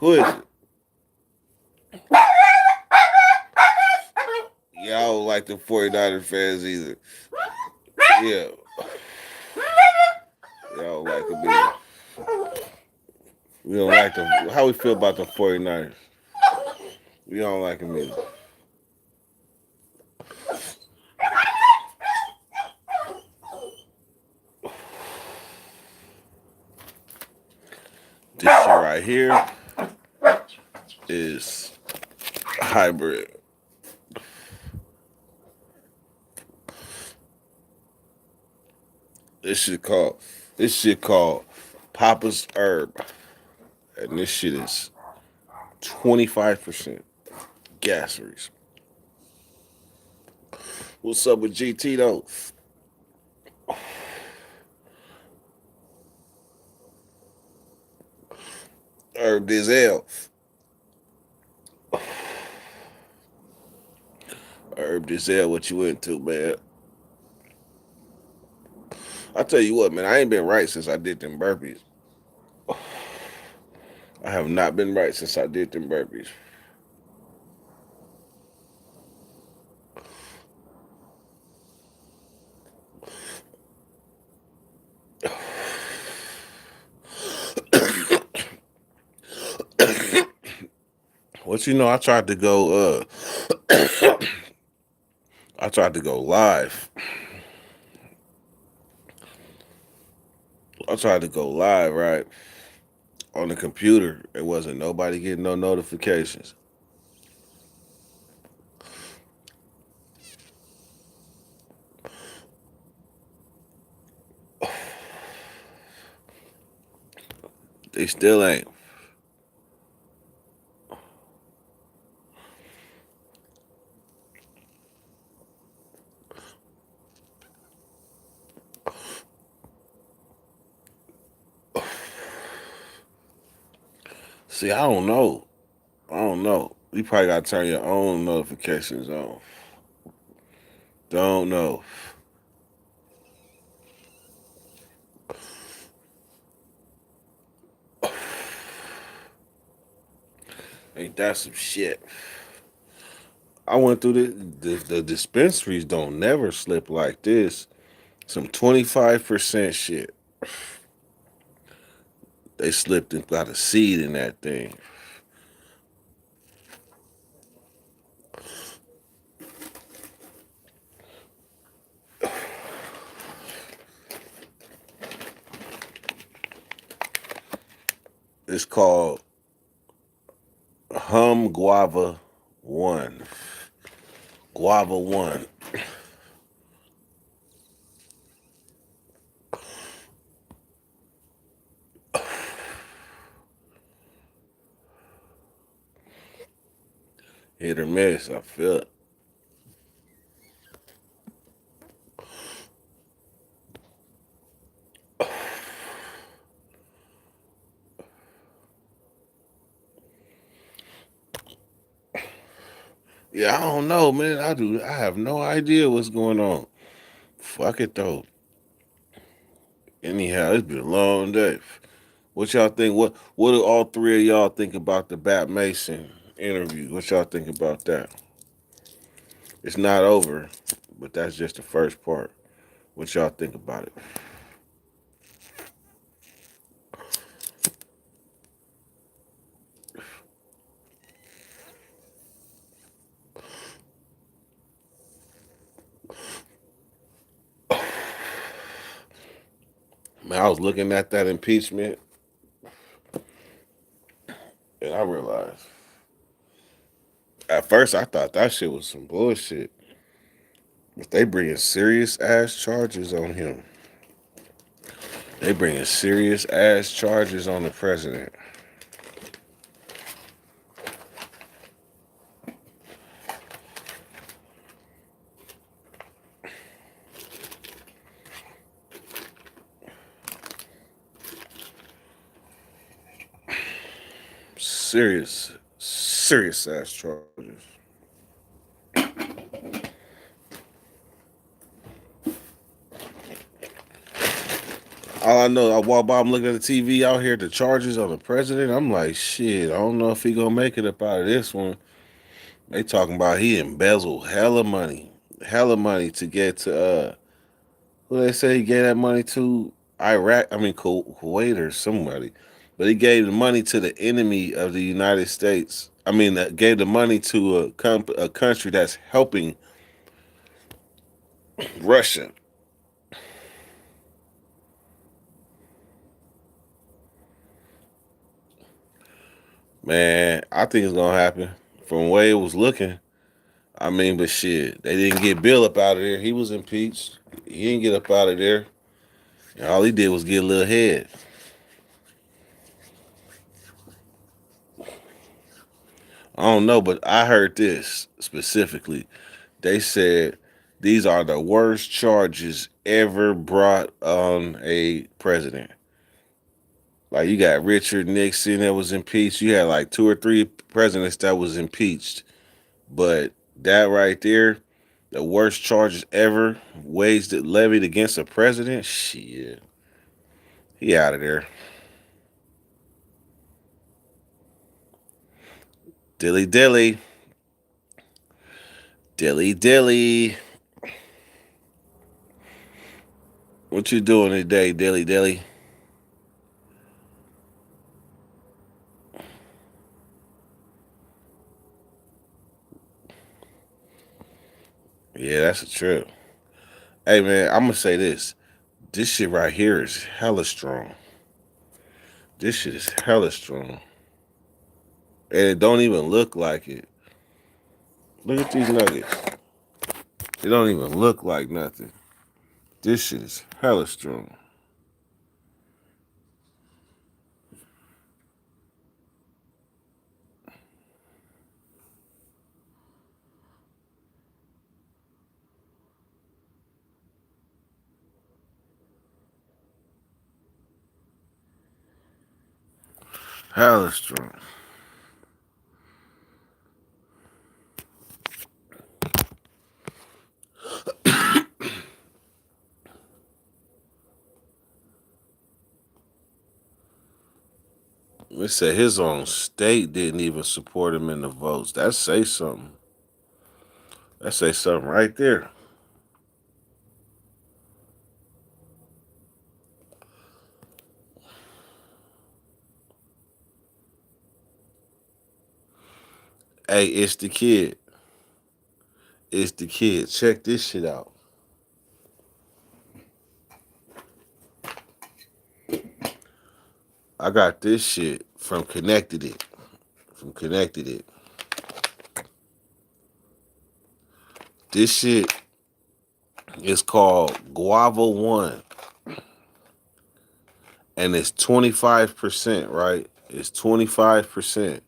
Who is it? Yeah, I don't like the 49er fans either. Yeah. Y'all don't like them either. We don't like them. How we feel about the 49ers? We don't like them either. This shit right here is hybrid. This shit called Papa's Herb. And this shit is 25% gas grease. What's up with GT though? Herb Dizel. Herb Dizel, what you into, man? I tell you what, man, I ain't been right since I did them burpees. I have not been right since I did them burpees. What you know, I tried to go I tried to go live. I tried to go live, right? On the computer. It wasn't nobody getting no notifications. They still ain't. See, I don't know. I don't know. You probably gotta turn your own notifications on. Don't know. Ain't that some shit? I went through the dispensaries don't never slip like this. Some 25% shit. They slipped and got a seed in that thing. It's called Guava One. Guava One. Hit or miss, I feel it. Yeah, I don't know, man. I have no idea what's going on. Fuck it though. Anyhow, it's been a long day. What y'all think? What do all three of y'all think about the Bat Mason interview? What y'all think about that? It's not over, but that's just the first part. What y'all think about it? Man, I was looking at that impeachment, and I realized at first I thought that shit was some bullshit. But they bringing serious ass charges on him. They bringing serious ass charges on the president. Serious ass charges. All I know, I walk by, I'm looking at the TV out here, the charges on the president. I'm like, shit, I don't know if he gonna make it up out of this one. They talking about he embezzled hella money to get to who they say he gave that money to? Iraq, I mean Kuwait or somebody. But he gave the money to the enemy of the United States. I mean, gave the money to a country that's helping Russia. Man, I think it's gonna happen. From the way it was looking, I mean, but shit, they didn't get Bill up out of there. He was impeached. He didn't get up out of there. And all he did was get a little head. I don't know, but I heard this specifically. They said these are the worst charges ever brought on a president. Like you got Richard Nixon that was impeached. You had like two or three presidents that was impeached. But that right there, the worst charges ever waged levied against a president. Shit, he out of there. Dilly dilly, dilly dilly. What you doing today, dilly dilly? Yeah, that's a trip. Hey man, I'm gonna say this. This shit right here is hella strong. This shit is hella strong. And it don't even look like it. Look at these nuggets. It don't even look like nothing. This shit is hella strong. Hella strong. They said his own state didn't even support him in the votes. That say something. That say something right there. Hey, it's the kid. It's the kid. Check this shit out. I got this shit from Connected It. From Connected It. This shit is called Guava One. And it's 25%, right? It's 25%.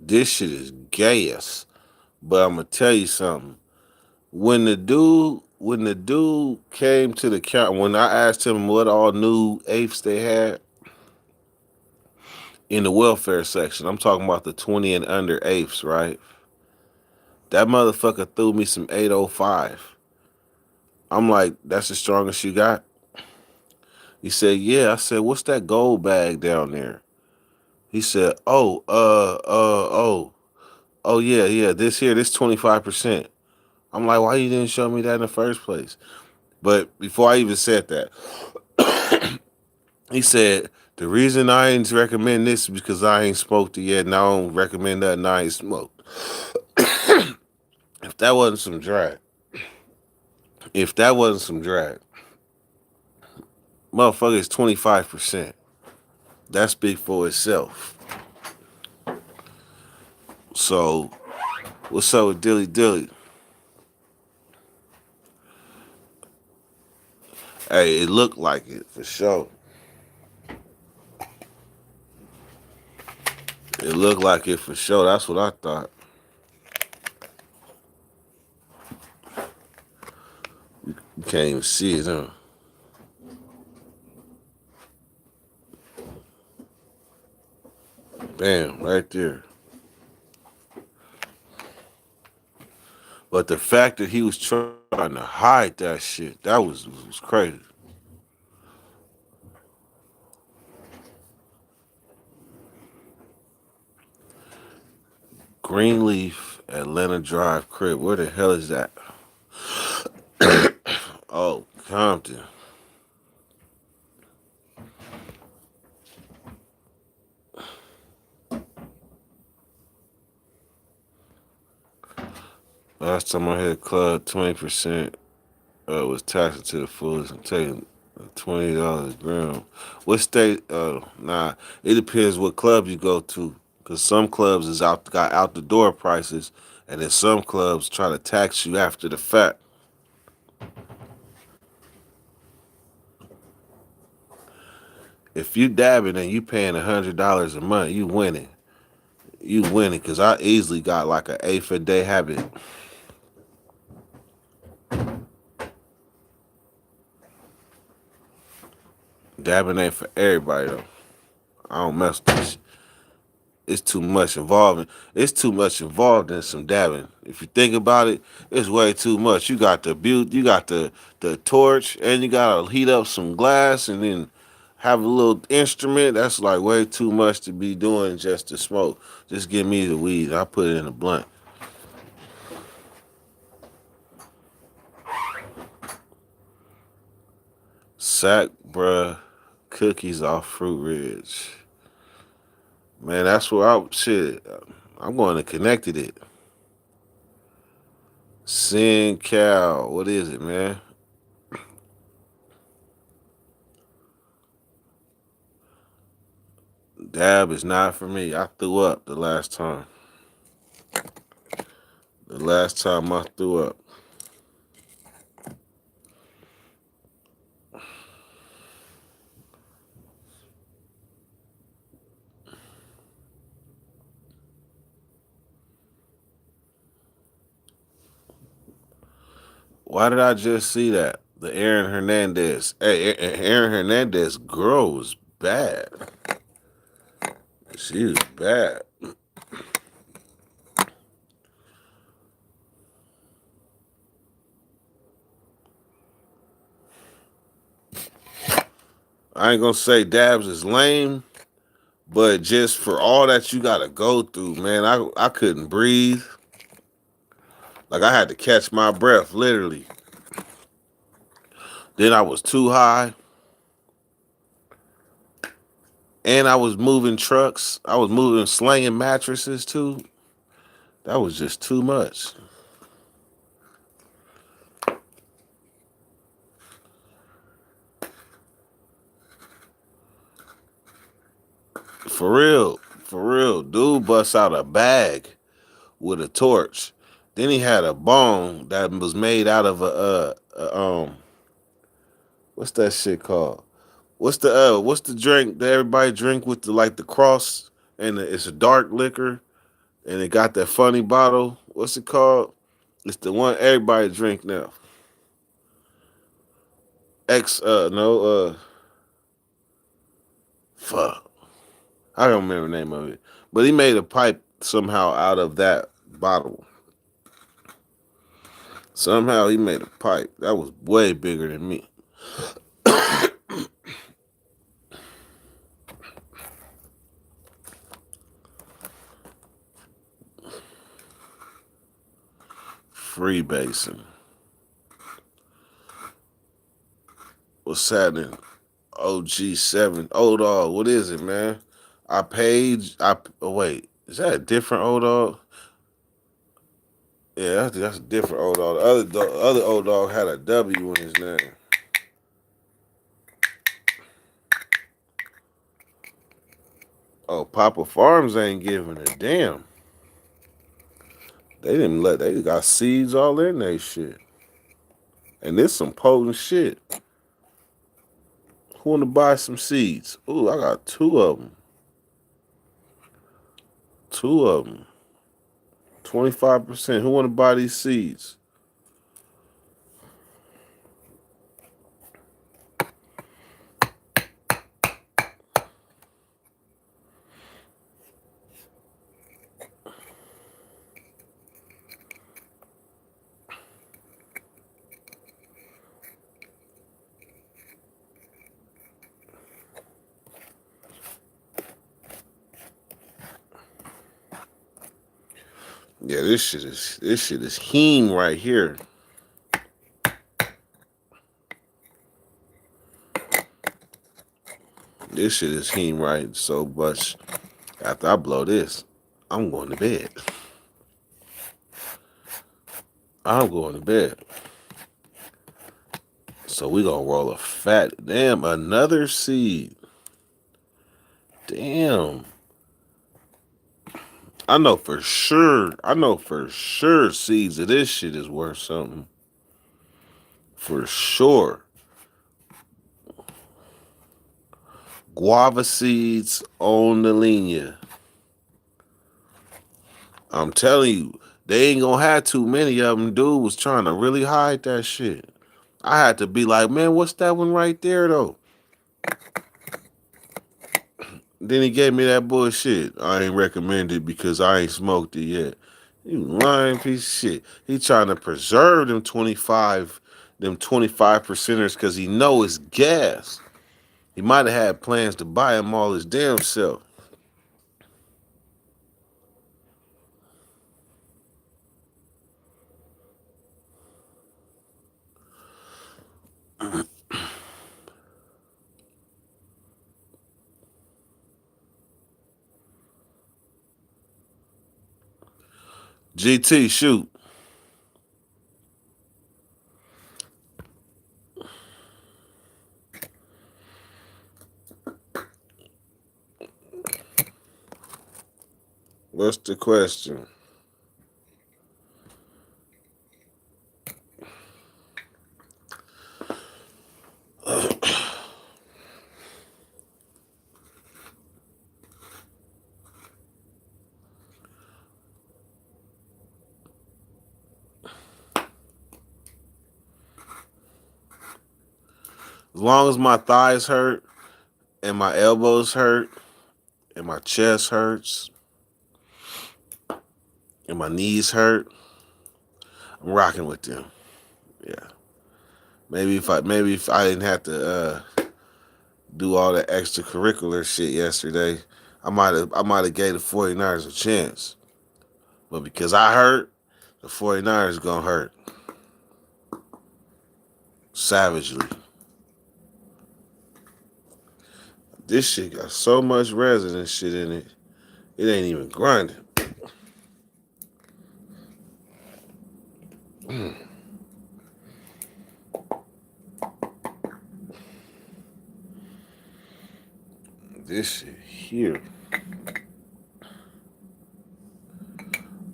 This shit is gas. But I'm gonna tell you something. When the dude came to the count, when I asked him what all new apes they had in the welfare section, I'm talking about the 20 and under apes, right? That motherfucker threw me some 805. I'm like, that's the strongest you got? He said, yeah. I said, what's that gold bag down there? He said, oh, yeah, this 25%. I'm like, why you didn't show me that in the first place? But before I even said that, he said, the reason I ain't recommend this is because I ain't smoked it yet and I don't recommend that and I ain't smoked. If that wasn't some drag, if that wasn't some drag, motherfucker is 25%. That's big for itself. So, what's up with Dilly Dilly? Hey, it looked like it for sure. It looked like it for sure. That's what I thought. You can't even see it, huh? Bam, right there. But the fact that he was trying to hide that shit, that was crazy. Greenleaf, Atlanta Drive crib. Where the hell is that? Oh, Compton. Last time I hit a club, 20% was taxed to the fullest and taking $20 a gram. What state? Nah, it depends what club you go to. Cause some clubs is got out the door prices, and then some clubs try to tax you after the fact. If you dabbing and you paying $100 a month, you winning. You winning. Cause I easily got like an eighth a day habit. Dabbing ain't for everybody though. I don't mess with this. It's too much involved. It's too much involved in some dabbing. If you think about it, it's way too much. You got the you got the torch, and you gotta heat up some glass, and then have a little instrument. That's like way too much to be doing just to smoke. Just give me the weed. I put it in a blunt. Sack, bruh, cookies off Fruit Ridge. Man, that's where I shit. I'm going to connected it. Sin Cal. What is it, man? Dab is not for me. I threw up the last time. The last time I threw up. Why did I just see that? The Aaron Hernandez. Hey, Aaron Hernandez girl was bad. She was bad. I ain't gonna say Dabs is lame, but just for all that you gotta go through, man, I couldn't breathe. Like I had to catch my breath, literally. Then I was too high, and I was moving trucks. I was moving, slinging mattresses too. That was just too much. For real. Dude busts out a bag with a torch. Then he had a bong that was made out of what's that shit called? What's the drink that everybody drink with the like the cross and it's a dark liquor and it got that funny bottle. What's it called? It's the one everybody drink now. X no fuck. I don't remember the name of it. But he made a pipe somehow out of that bottle. Somehow he made a pipe. That was way bigger than me. Freebasing. What's happening? OG7. Old dog. What is it, man? I paid. Oh, wait. Is that a different old dog? Yeah, that's a different old dog. Other old dog had a W in his name. Oh, Papa Farms ain't giving a damn. They didn't let. They got seeds all in they shit, and this some potent shit. Who want to buy some seeds? Ooh, I got two of them. Two of them. 25%. Who want to buy these seeds? Yeah, this shit is heme right here. This shit is heme right so much. After I blow this, I'm going to bed. I'm going to bed. So we gonna roll a fat. Damn, another seed. Damn. I know for sure. I know for sure seeds of this shit is worth something. For sure. Guava seeds on the linea. I'm telling you, they ain't gonna have too many of them. Dude was trying to really hide that shit. I had to be like, man, what's that one right there though? Then he gave me that bullshit. I ain't recommended because I ain't smoked it yet. You lying piece of shit. He trying to preserve them 25 percenters because he know it's gas. He might have had plans to buy him all his damn self. GT, shoot. What's the question? As long as my thighs hurt and my elbows hurt and my chest hurts and my knees hurt, I'm rocking with them. Yeah. Maybe if I didn't have to do all that extracurricular shit yesterday, I might have gave the 49ers a chance. But because I hurt, the 49ers gonna hurt savagely. This shit got so much resin and shit in it, it ain't even grinding. This shit here.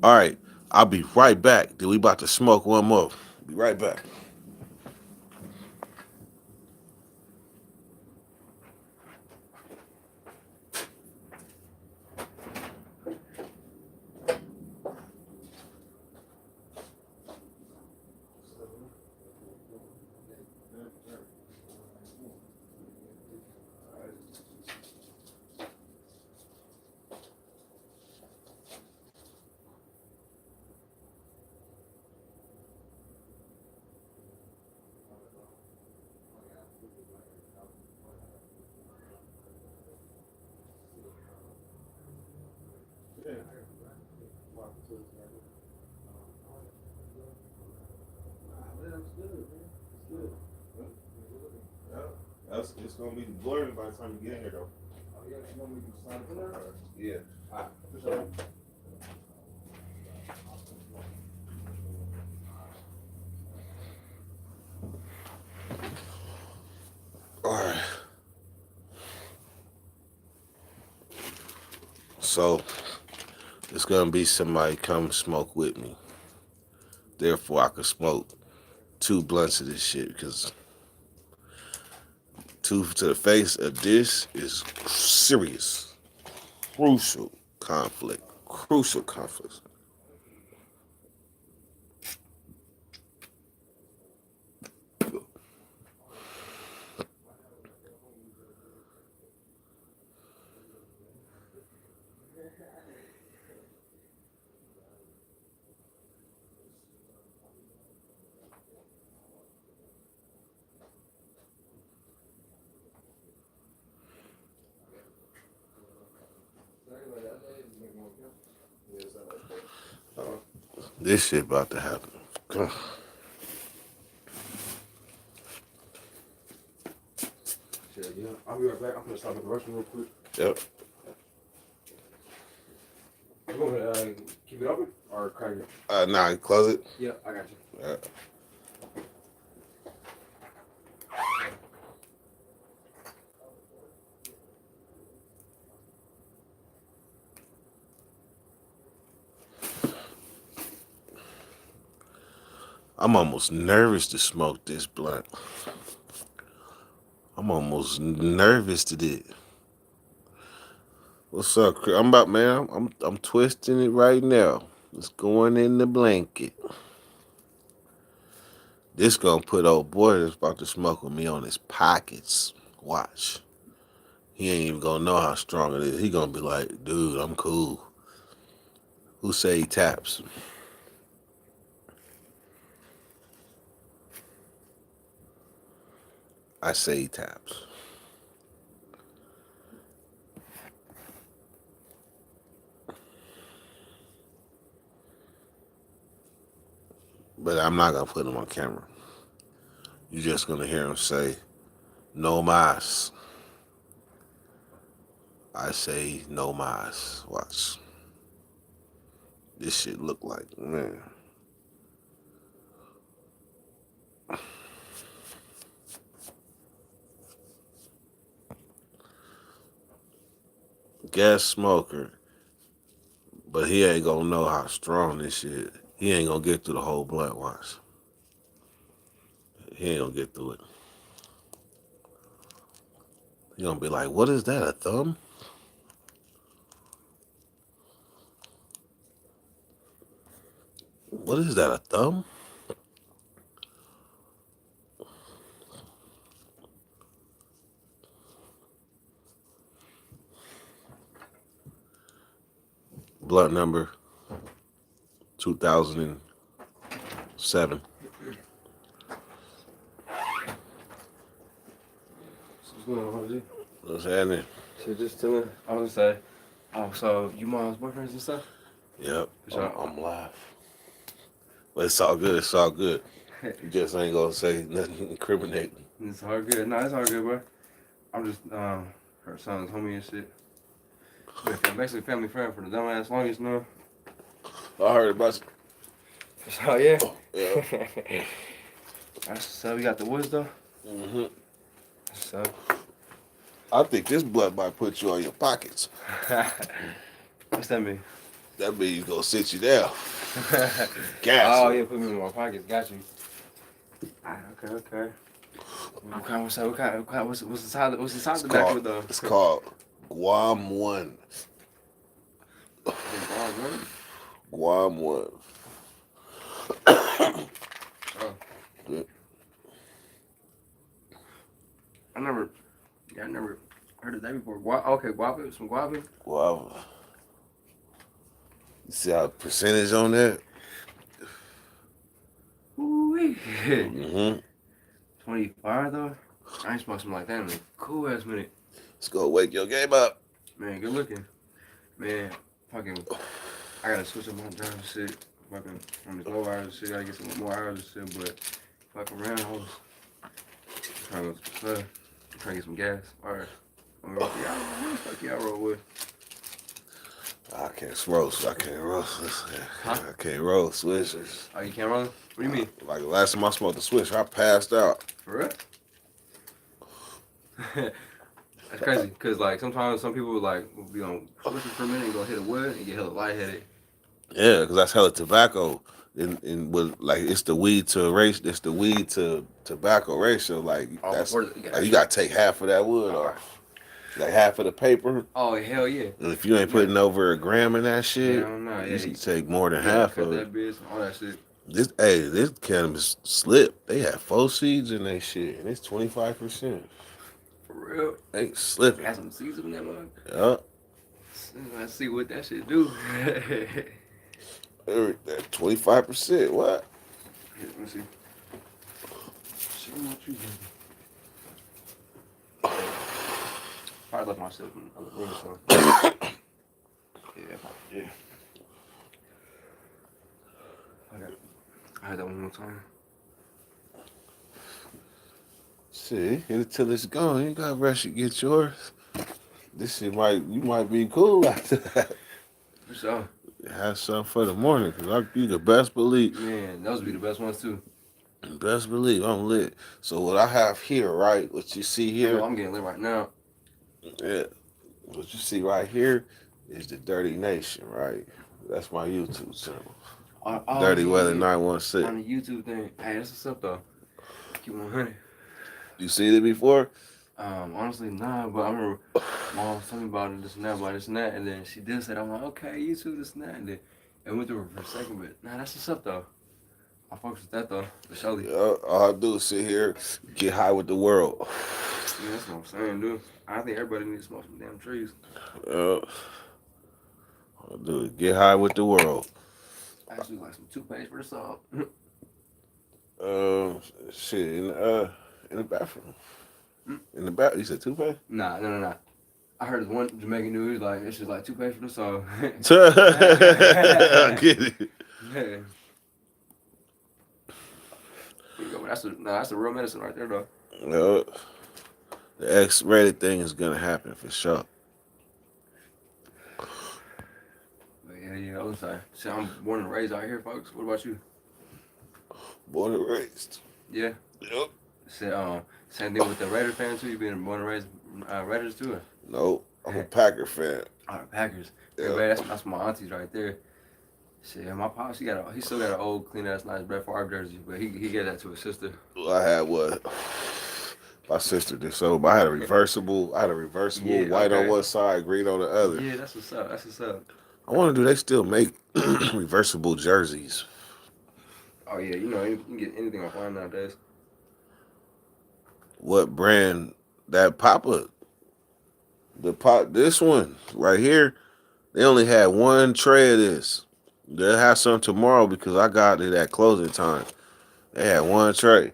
All right, I'll be right back. Then we about to smoke one more. Be right back. It's gonna be blurred by the time you get in here, though. Oh yeah, you want me to sign for that? Yeah. All right. So it's gonna be somebody come smoke with me. Therefore, I could smoke 2 blunts of this shit because two to the face of this is serious, crucial conflict. Crucial conflict. This shit about to happen. Shit, yeah. I'll be right back. I'm gonna stop at the restroom real quick. Yep. You want me to keep it open or crack it? Nah, close it. Yeah, I got you. I'm almost nervous to smoke this blunt. I'm almost nervous to do it. What's up, Chris? I'm about, man. I'm twisting it right now. It's going in the blanket. This gonna put old boy that's about to smoke with me on his pockets. Watch. He ain't even gonna know how strong it is. He gonna be like, dude, I'm cool. Who say he taps? I say he taps. But I'm not gonna put him on camera. You're just gonna hear him say, no mas. I say no mas. Watch. This shit look like, man. Gas smoker. But he ain't gonna know how strong this shit. He ain't gonna get through the whole blunt. Watch. He ain't gonna get through it. He gonna be like, what is that, a thumb? What is that, a thumb? Blunt number 2007. What's going on, Jose? What's happening? Shit, just chilling. I was gonna say, oh, so you mom's boyfriends and stuff? Yep, Sure. I'm live. But it's all good, it's all good. You just ain't gonna say nothing incriminating. It's all good. No, it's all good, bro. I'm just her son's homie and shit. Basically family friend for the dumbass longest now. I heard about you. Oh yeah. Yeah. That's so we got the woods though. Mm-hmm. So I think this blunt might put you on your pockets. what's that mean? That means he's gonna sit you down. Gas. Oh yeah, put me in my pockets. Got you. Okay. What's the side? What's the side of the back with the? It's called Guam 1. Guam 1. Oh. Yeah. I never heard of that before. Okay, guava, some guava. Guava. You see how percentage on that? Ooh-wee. Mm-hmm. 25 though. I ain't smoked something like that in a cool ass minute. Let's go wake your game up. Man, good looking. Man, fucking. I gotta switch up my driving shit. Fucking on these low hours and shit. Gotta get some more hours and shit. But fucking around, I was trying to go to the club. Trying to get some gas. Alright. I'm gonna roll for y'all. Fuck y'all roll with. I can't roast. I can't roast. Huh? I can't roast swishers. Oh, you can't roll? What do you mean? Like the last time I smoked a swisher, I passed out. For real? That's crazy. Cause like sometimes some people like will be on switches for a minute and go hit a wood and get hella lightheaded. Yeah, because that's hella tobacco. And with like it's the weed to tobacco ratio. Like that's like you gotta take half of that wood off. Like half of the paper. Oh hell yeah! And if you ain't putting over a gram in that shit, hell no. you should take more than half of it. That bitch, all that shit. This cannabis slip. They have 4 seeds in their shit, and it's 25%. For real? They slipping. Got some seeds in that mug. Yup. Let's see what that shit do. That 25%. What? Here, let me see. Shit, what you doing? Probably left myself in the other room or something. Yeah. heard that one more time. Shit, hit it till it's gone. You ain't got to rush to get yours. This shit you might be cool after that. For sure. Have something for the morning, cause you the best believe. Man, those be the best ones too. Best believe I'm lit. So what I have here, right? What you see here, I'm getting lit right now. yeah. What you see right here is the Dirty Nation, right? That's my YouTube channel. Dirty Weather Yeah. 916. On the YouTube thing. Hey, that's what's up though. Keep 100. You seen it before? Honestly, nah, but I remember mom was telling me about it, this and that, about this and that, and then she did say that. I'm like, okay, YouTube, this and that, and then it went through her for a second, but nah, that's what's up though. I fucks with that though, for surely. All I do is sit here, get high with the world. Yeah, that's what I'm saying, dude. I think everybody needs to smoke some damn trees. All I do is get high with the world. Actually, like some toothpaste for the soul. Uh, shit, in the bathroom. In the bath, you said toothpaste? Nah. I heard this one Jamaican dude like it's just like toothpaste for the soul. I get it. Man. That's the real medicine right there though. Uh, the X-rated thing is gonna happen for sure. But yeah, I'm sorry. See, I'm born and raised out here, folks. What about you? Born and raised. Yeah. Yep. See, same thing with the Raiders fan too. You being born and raised Raiders too. No, I'm a Packer fan. Packers. Yep. Everybody, that's my aunties right there. Shit, my pops, he still got an old clean ass nice Brett Favre jersey, but he gave that to his sister. Well, I had what? My sister did so, but I had a reversible. Yeah, white on okay. one side, green on the other. Yeah, that's what's up. That's what's up. I wonder, do they still make reversible jerseys? Oh yeah, you can get anything offline nowadays. What brand? That Papa, this one right here. They only had one tray of this. They'll have some tomorrow because I got it at closing time. They had one tray.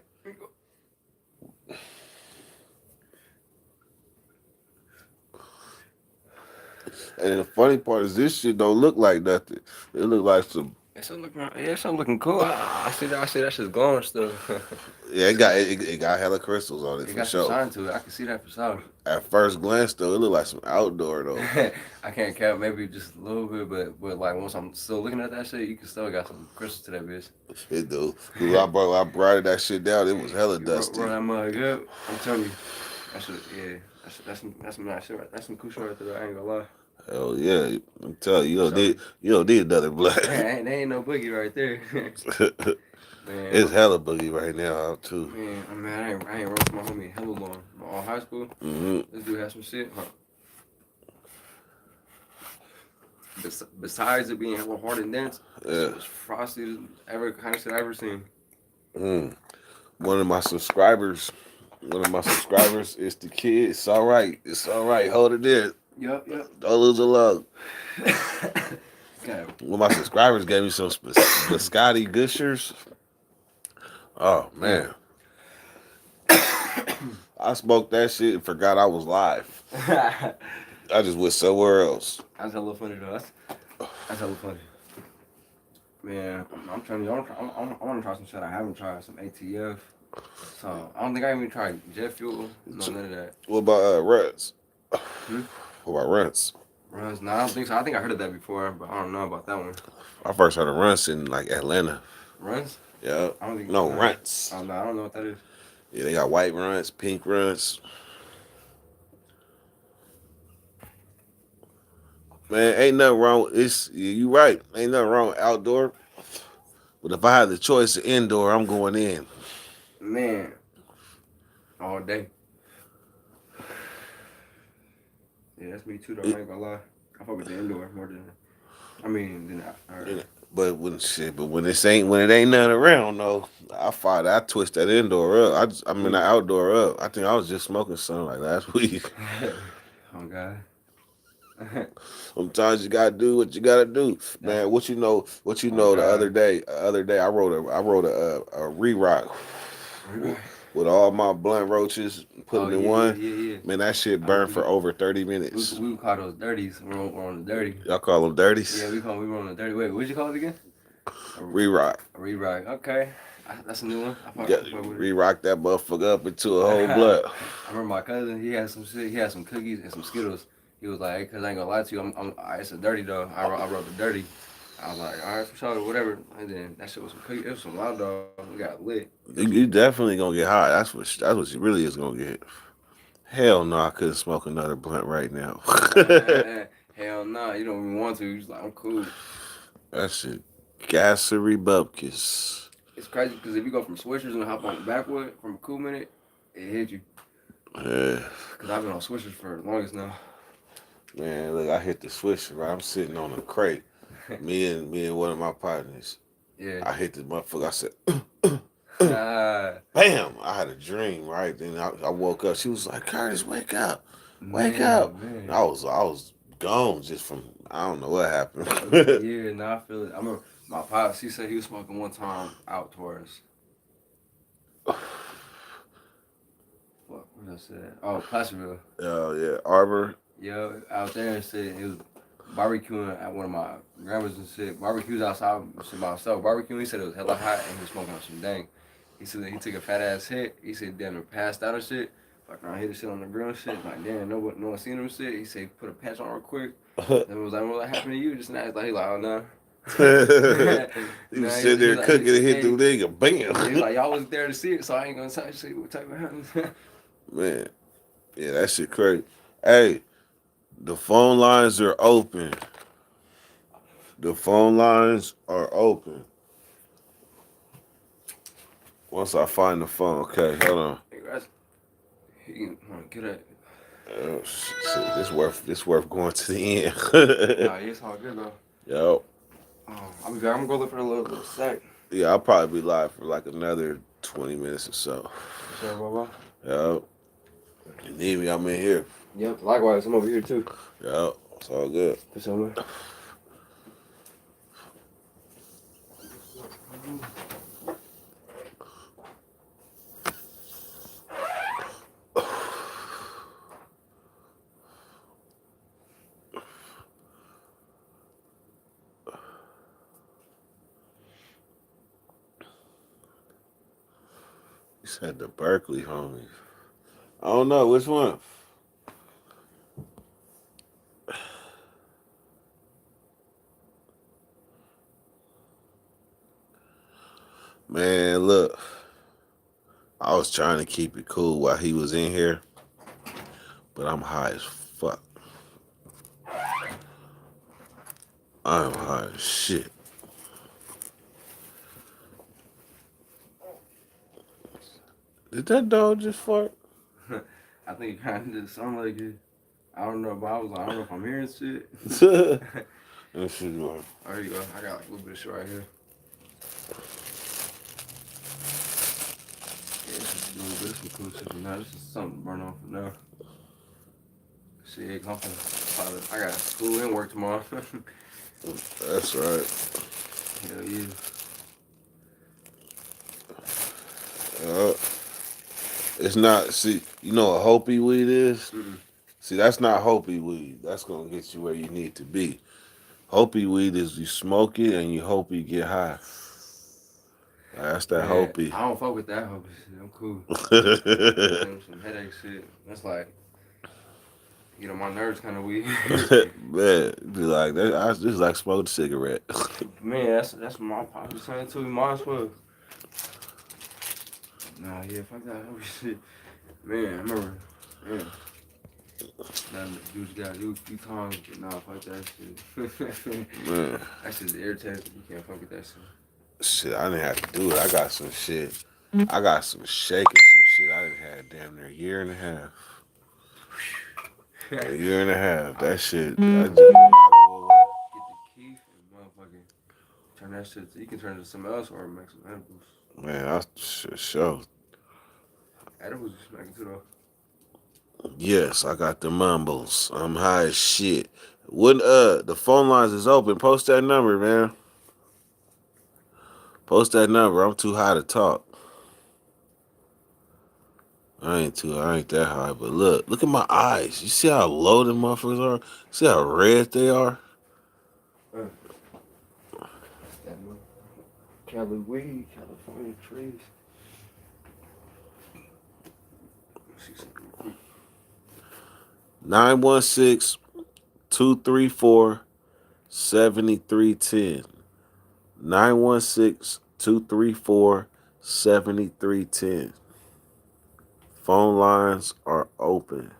And the funny part is this shit don't look like nothing. It look like some. It's still looking cool. I see that. I see that shit's glowing still. Yeah, it got hella crystals on it It for got some sure. shine to it. I can see that for sure. At first glance, though, it looked like some outdoor though. I can't count, maybe just a little bit, but like once I'm still looking at that shit, you can still got some crystals to that bitch. It do. Cause I brought that shit down. It was hella dusty. Roll that mug up. I'm telling you, that's some nice shit. Right. That's some cool shit right there. I ain't gonna lie. Hell yeah! I'm telling you, you don't need another black. There ain't no boogie right there. Man, It's hella boogie right now out too. Man, I ain't rolled with my homie hella long. All high school. Mm-hmm. This dude had some shit, huh? Besides it being hella hard and dense, it was frosty ever kind of shit I ever seen. One of my subscribers is the kid. It's all right. Hold it there. Yep. Don't lose a love. God. One of my subscribers gave me some biscotti gushers. Oh man, I smoked that shit and forgot I was live. I just went somewhere else. That's hella funny though. That's hella funny. Man, I'm telling you, I want to try some shit I haven't tried. Some ATF. So I don't think I even tried jet fuel. No, none of that. What about runs? Hmm? What about runs? Runs? No, I don't think so. I think I heard of that before, but I don't know about that one. I first heard of runs in like Atlanta. Runs? Yeah. I don't think. No, runs. Oh no, I don't know what that is. Yeah, they got white runs, pink runs. Man, ain't nothing wrong. You right. Ain't nothing wrong with outdoor. But if I had the choice of indoor, I'm going in. Man, all day. Yeah, that's me too though. I ain't gonna lie. I fuck with the indoor more than. Than I. But when it ain't nothing around though, I twist that indoor up. The outdoor up. I think I was just smoking something like last week. Oh God. Sometimes you gotta do what you gotta do, man. What you know? The other day, I wrote a re-rock with all my blunt roaches. Put it in one. Yeah. Man, that shit burned for over 30 minutes. We would call those dirties. We're on the dirty. Y'all call them dirties? Yeah, we were on the dirty. Wait, what'd you call it again? A, Re-rock. a re-rock. Okay, that's a new one. Yeah, I fuck with it. re-rock that motherfucker up into a whole I blood. remember my cousin. He had some shit. He had some cookies and some Skittles. He was like, "Cause I ain't gonna lie to you. it's a dirty though. I wrote the dirty." I was like, "All right, for sure, whatever." And then that shit was some cookies. It was some loud dog. We got lit. You definitely gonna get high. That's what you really is gonna get. Hell no, I couldn't smoke another blunt right now. Hell nah, you don't even want to. You just like, I'm cool. That shit, gassery bupkis. It's crazy because if you go from swishers and hop on backwood from a cool minute, it hit you. Yeah. Because I've been on swishers for the longest now. Man, look, I hit the switch, right? I'm sitting on a crate. Me and one of my partners. Yeah. I hit the motherfucker. I said, Ah, bam! I had a dream, right? Then I woke up. She was like, Curtis, wake up, wake up. man. I was gone just from I don't know what happened. Yeah, now I feel it. I remember my pops, he said he was smoking one time out towards, what did I say? Oh, Placerville. Oh yeah, Arbor. Yeah, out there and said it was barbecuing at one of my grandma's and shit. Barbecues outside by himself. Barbecuing, he said it was hella hot and he was smoking on some dang. He said that he took a fat ass hit. He said damn near passed out and shit. Like I hit the shit on the grill and shit. Like damn, no one seen him shit. He said he put a patch on real quick. Then it was like, what happened to you just now? He's like, oh no. He was Nah, sitting there cooking and hit the nigga, bam. he's like, y'all was there to see it, so I ain't gonna touch it. What type of happened? Man, yeah, that shit crazy. Hey, the phone lines are open. The phone lines are open. Once I find the phone, okay, hold on. Hey, guys, he want to get it. Oh, shit, this worth going to the end. Nah, it's all good though. Yo, I'll be back. I'm gonna go look for a little sec. yeah, I'll probably be live for like another 20 minutes or so. Sure, bye. Yo, you need me, I'm in here. Yep, likewise. I'm over here too. Yo, it's all good. For sure, man. You said the Berkeley homies. I don't know which one. Man, look, I was trying to keep it cool while he was in here, but I'm high as fuck. I'm high as shit. Did that dog just fart? I think it kind of did sound like it. I don't know, but I was like, I don't know if I'm hearing shit. That shit going. Oh, here you go. I got like a little bit of shit right here. Yeah, this is a little bit of some cool shit for now. This is something to burn on for now. Shit, I got school and work tomorrow. That's right. Hell yeah. Uh, it's not. See, you know what Hopi weed is? Mm-mm. See, that's not Hopi weed. That's gonna get you where you need to be. Hopi weed is you smoke it and you hope you get high. That's that Man, Hopi. I don't fuck with that Hopi shit. I'm cool. Some headache shit. That's like, you know, my nerves kind of weak. Man, be like that. I just like smoking a cigarette. Man, that's my pop was saying too. Might as well. Nah, yeah, fuck that Hopi shit. Man, I remember. Man. That dude's got a few times, but nah, fuck that shit. Man, That shit's irritating. You can't fuck with that shit. shit, I didn't have to do it. I got some shit. I got some shaking, some shit. I didn't have damn near a year and a half. A year and a half. That shit. I just did not go away. Get the key and motherfucking turn that shit. You can turn it to something else or make some edibles. Man, I show. Edibles is smacking too though. Yes, I got the mumbles. I'm high as shit. When the phone lines is open, post that number, man. Post that number. I'm too high to talk. I ain't that high, but look at my eyes. You see how low the motherfuckers are? See how red they are? That one. Cali weed, California trees. Let's see something real quick. 916-234-7310. 916-234-7310. Phone lines are open.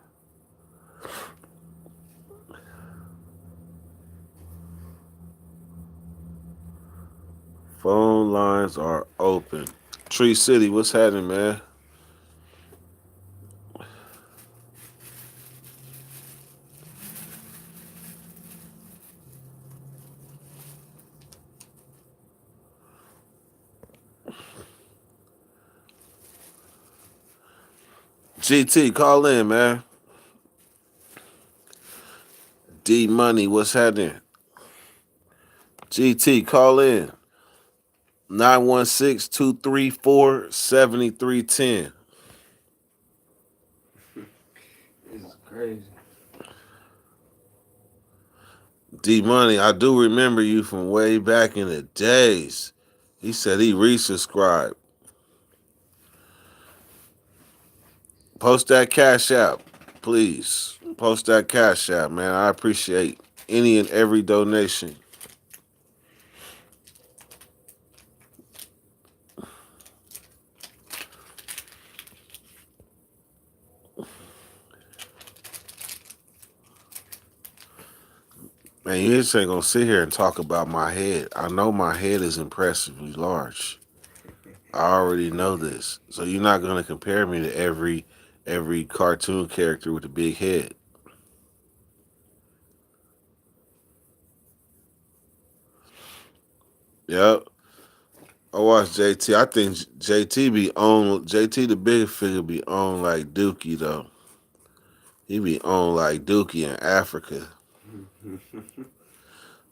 Phone lines are open. Tree City, what's happening, man? GT, call in, man. D Money, what's happening? GT, call in. 916-234-7310. This is crazy. D Money, I do remember you from way back in the days. He said he resubscribed. Post that cash app, please. Post that cash app, man. I appreciate any and every donation. Man, you just ain't gonna sit here and talk about my head. I know my head is impressively large. I already know this. So you're not gonna compare me to every cartoon character with a big head. Yep. I watch JT. I think JT be on JT the big figure be on like Dookie though. He be on like Dookie in Africa.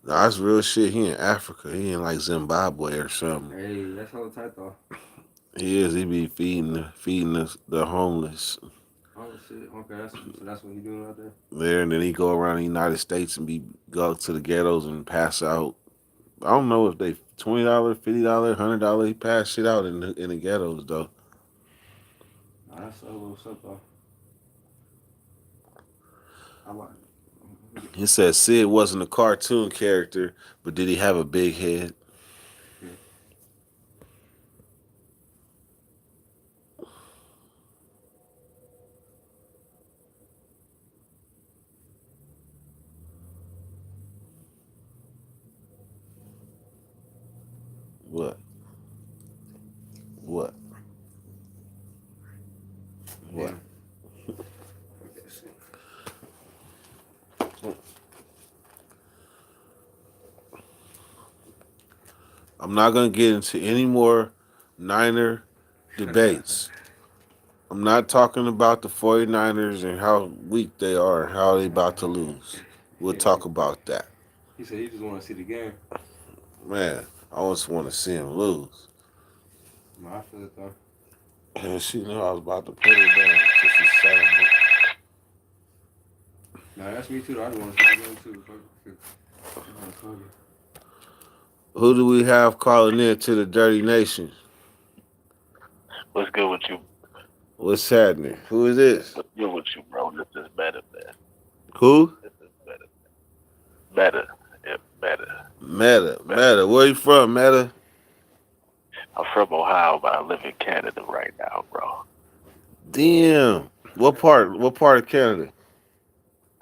Nah, that's real shit. He in Africa. He in like Zimbabwe or something. Hey, that's all tight though. He is. He be feeding the homeless Oh shit. Okay, that's what he doing out there. there, and then he go around the United States and be go to the ghettos and pass out. I don't know if they $20, $50, $100. He pass shit out in the ghettos though. Nah, that's what's up though. I like. He said Sid wasn't a cartoon character, but did he have a big head? What? What? What? Damn. That's it. I'm not gonna get into any more Niner debates. I'm not talking about the 49ers and how weak they are and how they about to lose. We'll talk about that. He said he just want to see the game. Man, I just want to see him lose. No, I feel it though. And she knew I was about to put her down, so she sat him. Nah, that's me too. Though. I just want to see the game too. Fuck it. Who do we have calling in to the Dirty Nation? What's good with you? What's happening? Who is this? What's good with you, bro? This is better, man. Who? This is better. Better. Yeah, better. Meta. Better. Meta. Where you from, Meta? I'm from Ohio, but I live in Canada right now, bro. Damn. What part? What part of Canada?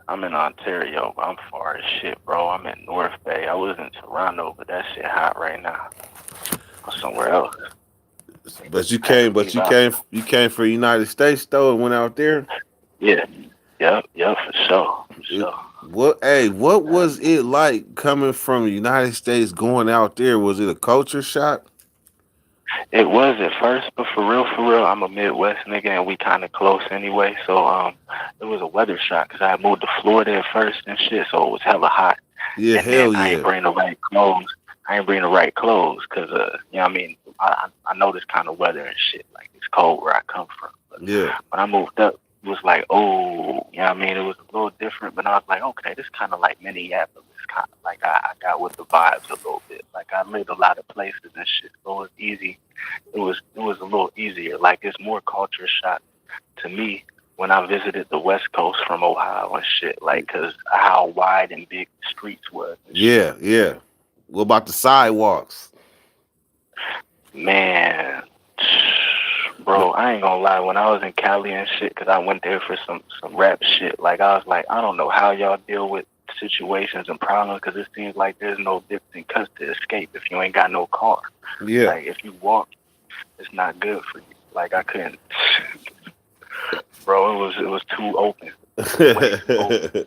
I'm in Ontario, but I'm far as shit, bro. I'm in North Bay. I was in Toronto, but that shit hot right now. I'm somewhere else. But you I had to came. But leave out. you came for the United States though, and went out there. Yeah. Yep, for sure. For It- sure. What? Hey, what was it like coming from the United States going out there? Was it a culture shock? It was at first, but for real, I'm a Midwest nigga, and we kind of close anyway. So it was a weather shock because I had moved to Florida at first and shit, so it was hella hot. Yeah, And then hell I ain't yeah. bring the right clothes. I ain't bring the right clothes because you know what I mean. I know this kind of weather and shit. Like it's cold where I come from. But Yeah. when I moved up, it was like, oh, you know what I mean. It was a little different, but I was like, okay, this kind of like Minneapolis I got with the vibes a little bit. Like I lived a lot of places and shit, so it was easy. It was a little easier. Like it's more culture shock to me when I visited the West Coast from Ohio and shit. Like, cause how wide and big the streets was and shit. Yeah, yeah. What about the sidewalks? Man, bro, I ain't gonna lie. When I was in Cali and shit, cause I went there for some rap shit. Like I was like, I don't know how y'all deal with situations and problems, cause it seems like there's no dips and cuts to escape if you ain't got no car. Yeah. Like if you walk, it's not good for you. Like I couldn't, bro. It was too open, way too open.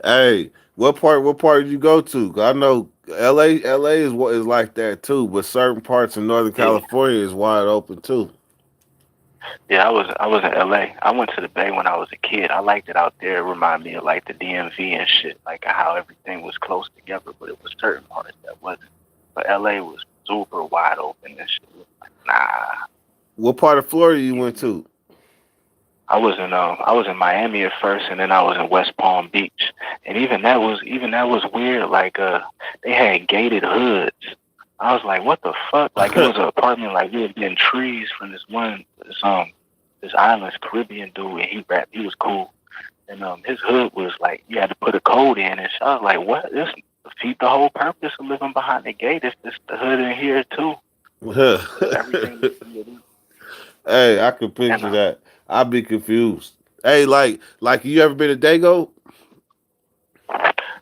Hey, what part did you go to? 'Cause I know LA is like that too, but certain parts of Northern Yeah, California is wide open too. yeah. I was in LA. I went to the Bay when I was a kid. I liked it out there. It reminded me of like the DMV and shit, like how everything was close together, but it was certain parts that wasn't. But LA was super wide open and shit. Like, nah. What part of Florida you went to? I was in Miami at first, and then I was in West Palm Beach, and even that was weird. Like they had gated hoods. I was like, what the fuck? Like it was an apartment. Like we were getting trees from this island's Caribbean dude, and he rapped. He was cool, and his hood was like you had to put a code in, and so I was like, what? This defeat the whole purpose of living behind the gate. If this the hood in here too, because everything. Hey, I could And picture that. I'd be confused. Hey, like you ever been to Dago?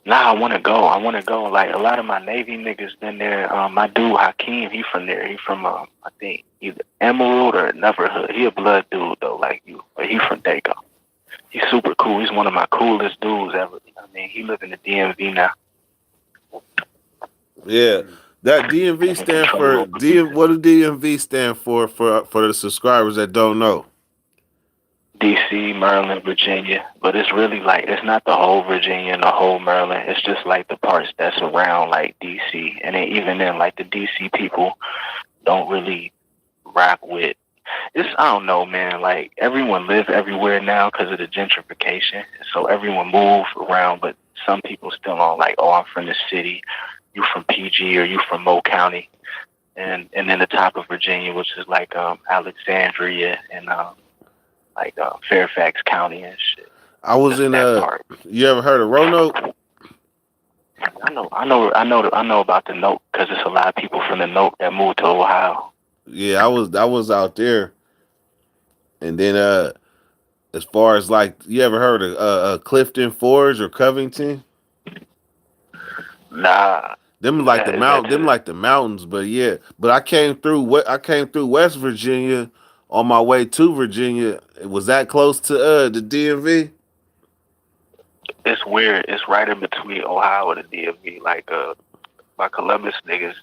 Nah, I want to go. I want to go. Like a lot of my Navy niggas been there. My dude Hakeem, he from there. He from I think either Emerald or another hood. He a blood dude though, like you, but he from Dago. He's super cool. He's one of my coolest dudes ever. I mean, he live in the DMV now. Yeah. That DMV In stand for control. DM. What do DMV stand for the subscribers that don't know? DC, Maryland, Virginia, but it's really like it's not the whole Virginia and the whole Maryland. It's just like the parts that's around like DC, and then even then, like the DC people don't really rock with. It's I don't know, man. Like everyone live everywhere now because of the gentrification, so everyone move around. But some people still on like, oh, I'm from the city. You from PG or you from Mo County, and then the top of Virginia, which is like Alexandria and Fairfax County and shit. I was Just in that part. You ever heard of Roanoke? I know about the Note because there's a lot of people from the Note that moved to Ohio. Yeah, I was out there. And then as far as like you ever heard of Clifton Forge or Covington? Nah, is that Them to like the mountains, but yeah. But I came through West Virginia on my way to Virginia. Was that close to the DMV? it's weird. It's right in between Ohio and the DMV. Like my Columbus niggas.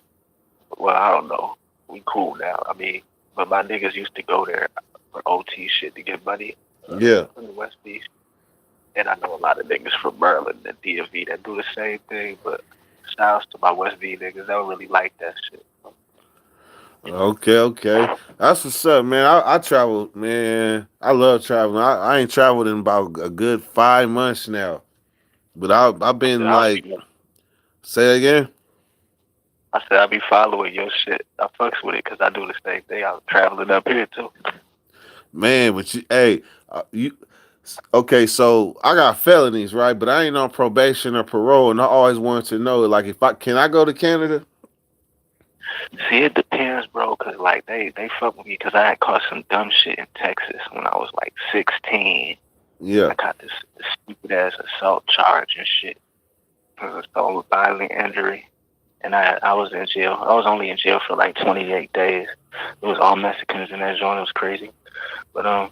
Well, I don't know. We cool now. I mean, but my niggas used to go there for OT shit to get money Yeah. from the West Beach. And I know a lot of niggas from Maryland and DMV that do the same thing, but shouts to my West V niggas, they don't really like that shit. Okay, okay. That's what's up, man. I travel, man. I love traveling. I ain't traveled in about a good 5 months now. But I've I said been I'll like, be say it again. I said I'll be following your shit. I fucks with it because I do the same thing. I'm traveling up here too. Man, but you okay, so I got felonies, right? But I ain't on probation or parole, and I always wanted to know, like, if I can I go to Canada? See, it depends, bro, because like they fuck with me because I had caught some dumb shit in Texas when I was like 16. Yeah, I got this stupid ass assault charge and shit. Assault with violent injury. And I was in jail. I was only in jail for like 28 days. It was all Mexicans in that joint. It was crazy. But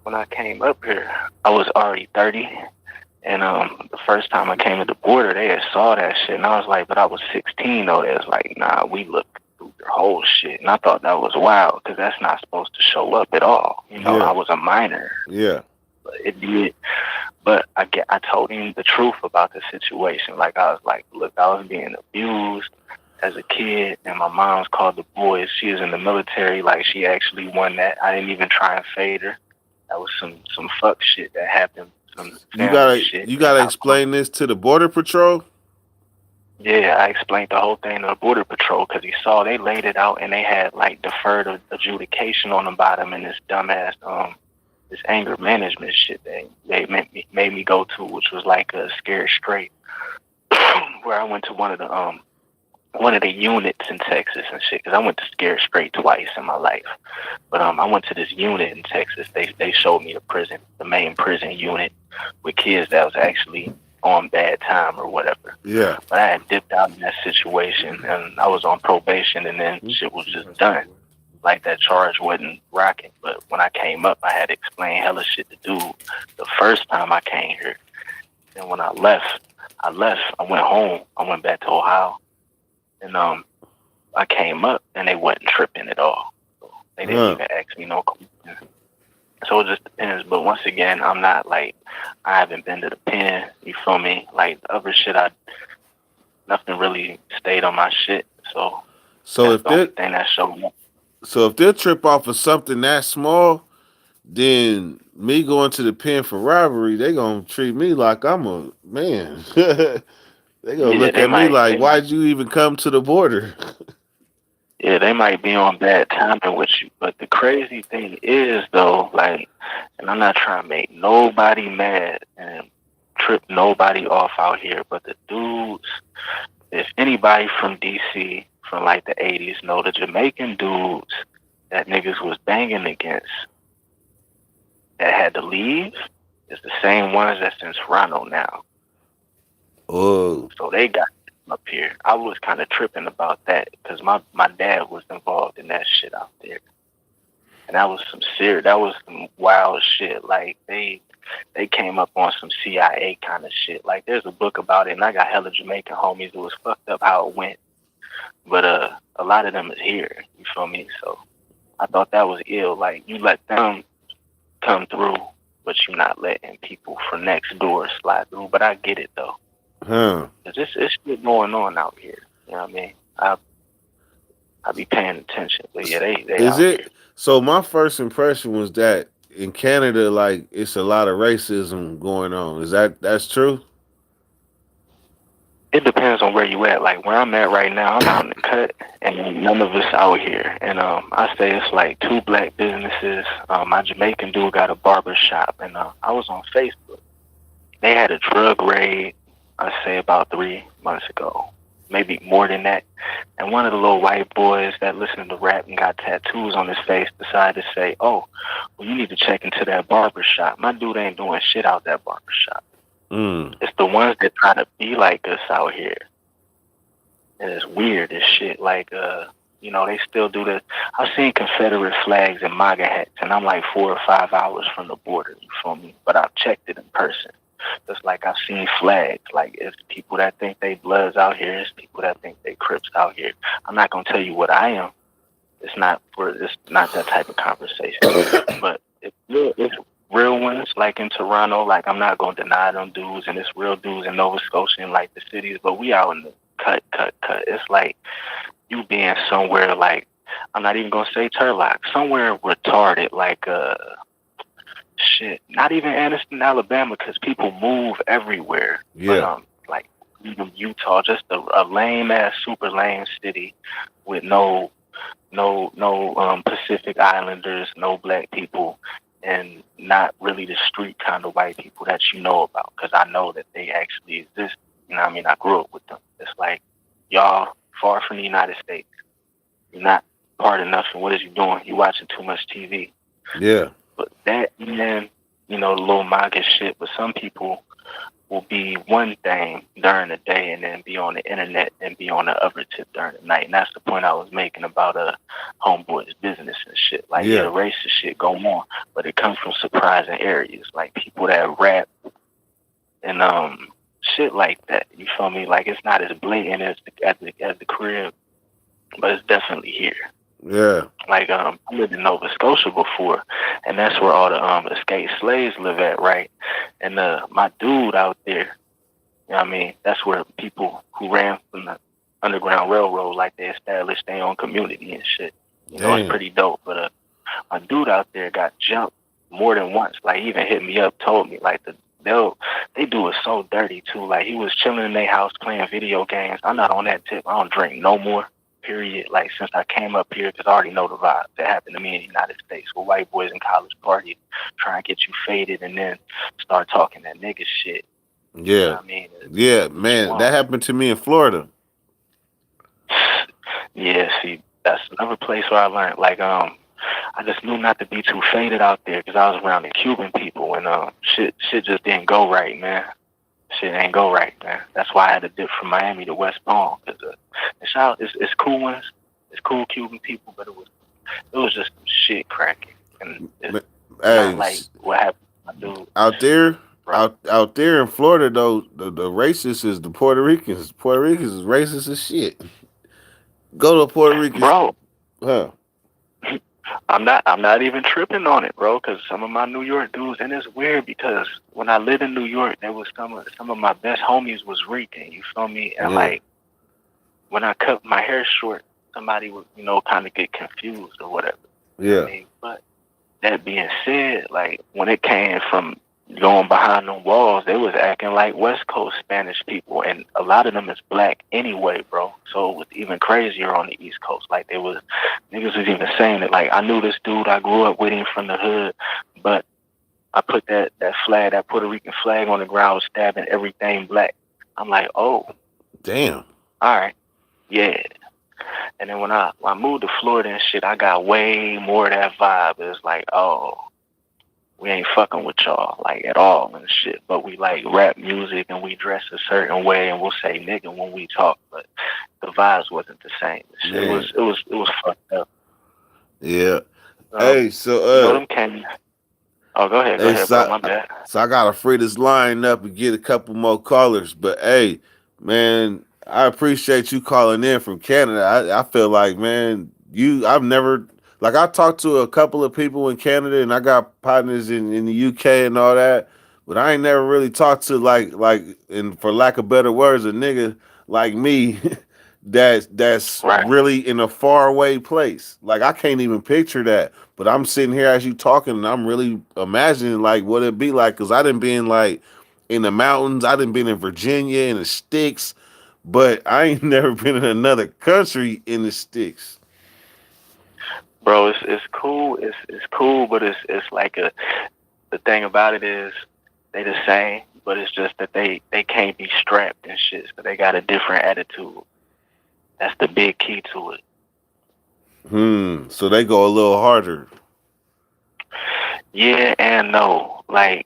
when I came up here, I was already 30. And the first time I came to the border, they had saw that shit. And I was like, but I was 16 though. They was like, nah, we looked through your whole shit. And I thought that was wild because that's not supposed to show up at all. You know, yeah, I was a minor. yeah. But it did. But I told him the truth about the situation. Like I was like, look, I was being abused as a kid, and my mom's called the boys. She is in the military. Like she actually won that. I didn't even try and fade her. That was some fuck shit that happened some You family gotta shit. you And gotta explain this to the border patrol. yeah, I explained the whole thing to the border patrol because he saw they laid it out and they had like deferred adjudication on the bottom and this dumbass this anger management shit they made me go to, which was like a scared straight, where I went to one of the units in Texas and shit, because I went to Scared Straight twice in my life. But I went to this unit in Texas. They showed me the prison, the main prison unit with kids that was actually on bad time or whatever. Yeah. But I had dipped out in that situation and I was on probation and then shit was just done. Like that charge wasn't rocking. But when I came up, I had to explain hella shit to do the first time I came here. And when I left, I went home. I went back to Ohio. And I came up and they wasn't tripping at all. So they didn't even ask me no questions. So it just depends. But once again, I'm not like, I haven't been to the pen. You feel me? Like the other shit, nothing really stayed on my shit. So that's the only thing that showed me. So if they'll trip off of something that small, then me going to the pen for robbery, they gonna treat me like I'm a man. They gonna Yeah, look at me like, why'd you even come to the border? Yeah, they might be on bad timing with you. But the crazy thing is, though, like, and I'm not trying to make nobody mad and trip nobody off out here, but the dudes, if anybody from DC from like the 80s know, the Jamaican dudes that niggas was banging against that had to leave is the same ones that's in Toronto now. Oh. So they got up here. I was kind of tripping about that because my dad was involved in that shit out there, and that was some wild shit. Like they came up on some CIA kind of shit. Like there's a book about it, and I got hella Jamaican homies. It was fucked up how it went, but a lot of them is here. You feel me? So I thought that was ill. Like you let them come through, but you're not letting people from next door slide through. But I get it though. It's shit going on out here. You know what I mean? I be paying attention. But yeah, they Is out it here. so my first impression was that in Canada, like it's a lot of racism going on. That's true? It depends on where you at. Like where I'm at right now, I'm out in the cut and none of us out here. And I say it's like 2 black businesses. My Jamaican dude got a barber shop and I was on Facebook. They had a drug raid, I say about 3 months ago, maybe more than that. And one of the little white boys that listened to rap and got tattoos on his face decided to say, "Oh, well, you need to check into that barber shop." My dude ain't doing shit out that barber shop. It's the ones that try to be like us out here. And it's weird as shit. Like, you know, they still do this. I've seen Confederate flags and MAGA hats, and I'm like 4 or 5 hours from the border, you feel me? But I've checked it in person. Just like I've seen flags. Like it's people that think they Bloods out here. It's people that think they Crips out here. I'm not gonna tell you what I am. It's not that type of conversation. But it's real ones like in Toronto. Like I'm not gonna deny them dudes, and it's real dudes in Nova Scotia and like the cities. But we out in the cut. It's like you being somewhere like I'm not even gonna say Turlock. Somewhere retarded like shit, not even Anniston, Alabama, because people move everywhere. Yeah. But, like even Utah, just a lame ass, super lame city with no Pacific Islanders, no black people, and not really the street kind of white people that you know about. Because I know that they actually exist. You know what I mean? I grew up with them. It's like y'all far from the United States. You're not part of nothing. What is you doing? You watching too much TV. Yeah. But that, man, you know, little MAGA shit. But some people will be one thing during the day and then be on the internet and be on the other tip during the night. And that's the point I was making about homeboys' business and shit. Like, yeah, the racist shit go on, but it comes from surprising areas. Like people that rap and shit like that. You feel me? Like it's not as blatant as the crib, but it's definitely here. Yeah. Like I lived in Nova Scotia before, and that's where all the escaped slaves live at, right? And my dude out there, you know what I mean? That's where people who ran from the Underground Railroad, like they established their own community and shit. You know, it's pretty dope. But my dude out there got jumped more than once. Like he even hit me up, told me like the they do it so dirty too. Like he was chilling in their house playing video games. I'm not on that tip. I don't drink no more. Period. Like since I came up here, because I already know the vibes that happened to me in the United States, where white boys in college party try and get you faded and then start talking that nigga shit. You know Yeah, what I mean? yeah, What you man, that want? happened to me in Florida. Yeah. See, that's another place where I learned. Like I just knew not to be too faded out there because I was around the Cuban people and shit just didn't go right, man. Shit ain't go right, man. That's why I had to dip from Miami to West Palm because it's cool ones, it's cool Cuban people, but it was just some shit cracking, and it's not Hey, like what happened to my dude, out there, bro. out there in Florida though, the racist is the Puerto Ricans. Puerto Ricans is racist as shit. Go to Puerto Ricans, Bro, huh? I'm not even tripping on it, bro. Because some of my New York dudes, and it's weird because when I lived in New York, there was some of my best homies was Rican. You feel me? And Yeah, like when I cut my hair short, somebody would kind of get confused or whatever. You know what yeah, I mean? But that being said, like when it came from going behind them walls, they was acting like West Coast Spanish people, and a lot of them is black anyway, bro. So it was even crazier on the East Coast. Like they was niggas was even saying it. Like I knew this dude, I grew up with him from the hood, but I put that Puerto Rican flag on the ground, was stabbing everything black. I'm like, oh, damn, all right, yeah. And then when I moved to Florida and shit, I got way more of that vibe. It was like, oh, we ain't fucking with y'all like at all and shit. But we like rap music and we dress a certain way and we'll say nigga when we talk, but the vibes wasn't the same. Shit, man, it was fucked up. yeah. Um, Hey, them came. Oh, go hey, ahead, bro. My bad. so I gotta free this line up and get a couple more callers. But hey, man, I appreciate you calling in from Canada. I feel like, man, I've never like I talked to a couple of people in Canada and I got partners in the UK and all that, but I ain't never really talked to like and for lack of better words, a nigga like me that's Right, really in a faraway place. Like I can't even picture that. But I'm sitting here as you talking, and I'm really imagining like what it'd be like, cause I didn't been like in the mountains, I didn't been in Virginia in the sticks, but I ain't never been in another country in the sticks. bro. It's cool. It's cool, but it's like the thing about it is they the same, but it's just that they can't be strapped and shit. So they got a different attitude. That's the big key to it. So they go a little harder. Yeah and no. Like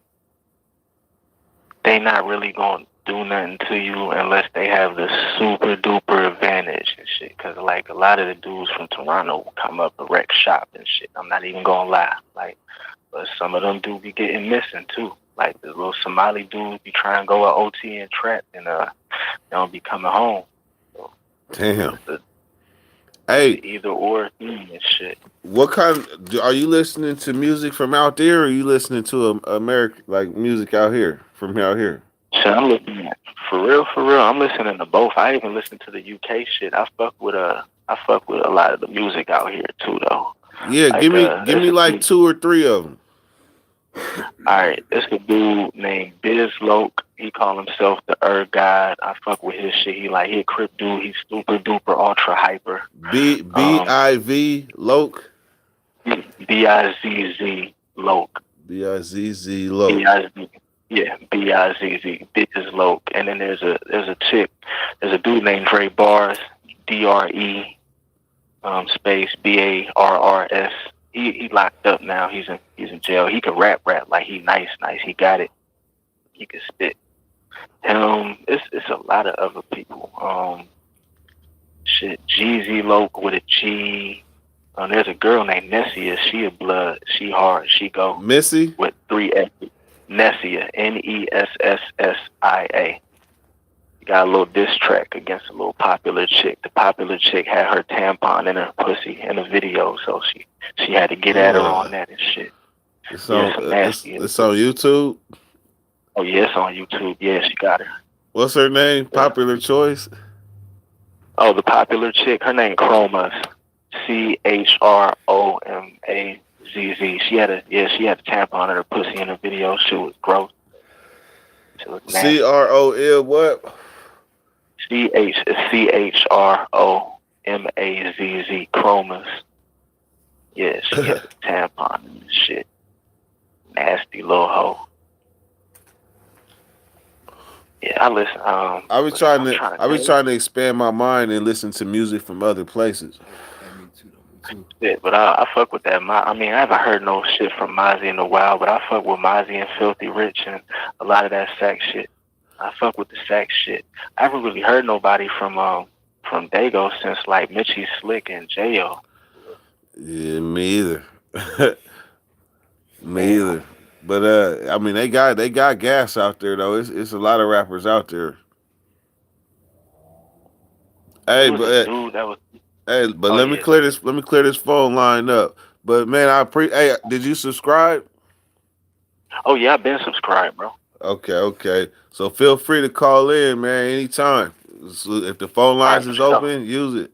they not really gonna do nothing to you unless they have the super duper advantage and shit. Cause like a lot of the dudes from Toronto will come up and wreck shop and shit. I'm not even gonna lie. Like, but some of them do be getting missing too. Like the little Somali dudes be trying to go at OT and trap and they don't be coming home. So Damn. it's the it's Hey, the either or thing and shit. what kind? Are you listening to music from out there, or are you listening to American like music out here from out here? Shit, I'm looking at for real. I'm listening to both. I even listen to the UK shit. I fuck with a lot of the music out here too, though. Yeah, Like give it's me a like dude. two or three of them. All right, it's a dude named Biz Loke. He call himself the God. I fuck with his shit. He a crip dude. He's super duper ultra hyper. Um, Biv Loke. Bizz Loke. Bizz Loke. Bizz. Yeah, Bizz. Biz Loke. And then there's a chick. There's a dude named Dre Bars. DRE. Space BARRS. He locked up now. He's in jail. He can rap like he nice. He got it. He can spit. It's a lot of other people. Shit, Jeezy Loke with a G. There's a girl named Nessia. She a blood. She hard. She go Missy. with 3 S. Nessia, Nessia. Got a little diss track against a little popular chick. The popular chick had her tampon in her pussy in a video, so she had to get at her on that and shit. It's Yeah, on some nasty. it's on YouTube. Oh yeah, it's on YouTube. Yeah, she got her. What's her name? Yeah. Popular choice. Oh, the popular chick. Her name Chromas. CHROMAZZ. She had a tampon in her pussy in a video. She was gross. Shit look nasty. CROL what? CHROMAZZ chromas. Yeah, she got the tampon and shit. Nasty little hoe. Yeah, I listen. I be But trying I'm to trying to I be tell you. trying to expand my mind and listen to music from other places. Hey, me too, though. Me too. Shit, but I fuck with that. I mean, I haven't heard no shit from Mozzie in a while, but I fuck with Mozzie and Filthy Rich and a lot of that sax shit. I fuck with the sax shit. I haven't really heard nobody from Dago since like Mitchie Slick and J.O. Yeah, me either. Me Man, either. But I mean they got gas out there though. It's a lot of rappers out there. it Hey, was a but dude that was. Oh let me yeah. clear this. Let me clear this phone line up. But man, Hey, did you subscribe? Oh yeah, I've been subscribed, bro. Okay, okay. So feel free to call in, man, anytime. So if the phone All lines right, for is sure. open, use it.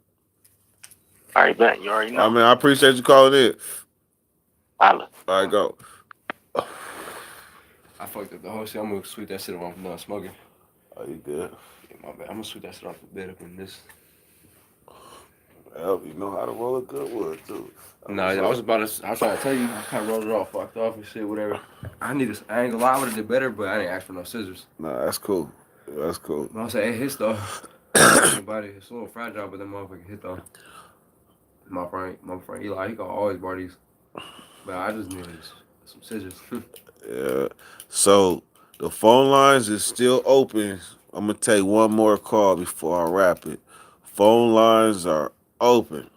All right, bet you already I know. mean, I appreciate you calling in. Holla. All right, go. I fucked up the whole shit. I'm gonna sweep that shit off. I'm done smoking. Are you good? Yeah, my bad. I'm gonna sweep that shit off the bed up in this. Well, you know how to roll a good wood too. No, I was about to. I was trying to tell you. I kind of rolled it off, fucked off and shit, whatever. I ain't gonna lie, I would have did better, but I didn't ask for no scissors. Nah, that's cool. That's cool. But I was like, it hits though. My body is a little fragile, but that motherfucker hit though. My friend Eli, he got always bar these, but I just needed some scissors. Yeah. So the phone lines is still open. I'm gonna take one more call before I wrap it. Phone lines are open.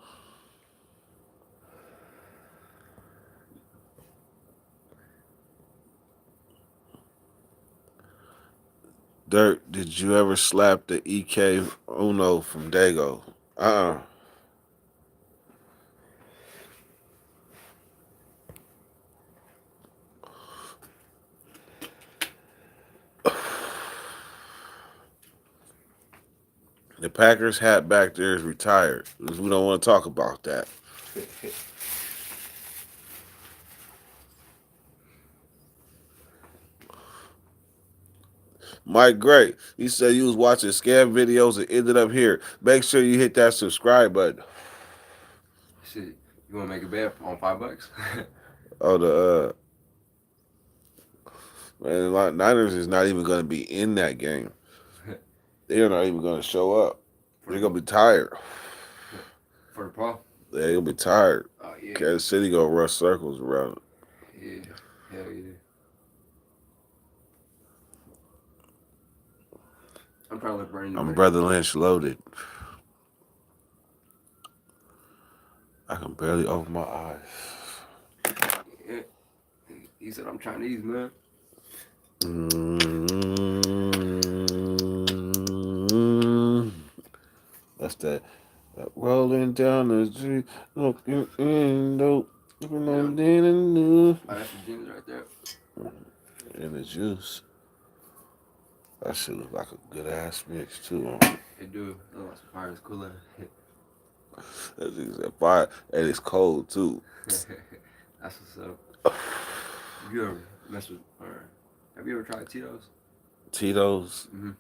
Dirt, did you ever slap the EK Uno from Dago? Uh-uh. The Packers hat back there is retired. We don't want to talk about that. Mike Gray, he said you was watching scam videos and ended up here. Make sure you hit that subscribe button. Shit, you wanna make a bet on $5? Oh, the man, Niners is not even going to be in that game. They're not even going to show up. They're going to be tired. For the Paul? They're going to be tired. Oh yeah. Kansas City going to rush circles around it. Yeah. Hell yeah. I'm trying to look Bernie. I'm Brother Lynch loaded. I can barely open my eyes. Yeah. He said I'm Chinese, man. That's that rolling down the street, looking in, dope, looking Yeah. on in and new. Oh, that's the jeans right there. And the juice. That shit look like a good ass mix too. They do. Oh, some Pirates cooler. That's exact fire. And it's cold too. That's what's up. Have you ever messed with, or have you ever tried Tito's? Tito's. Mm-hmm.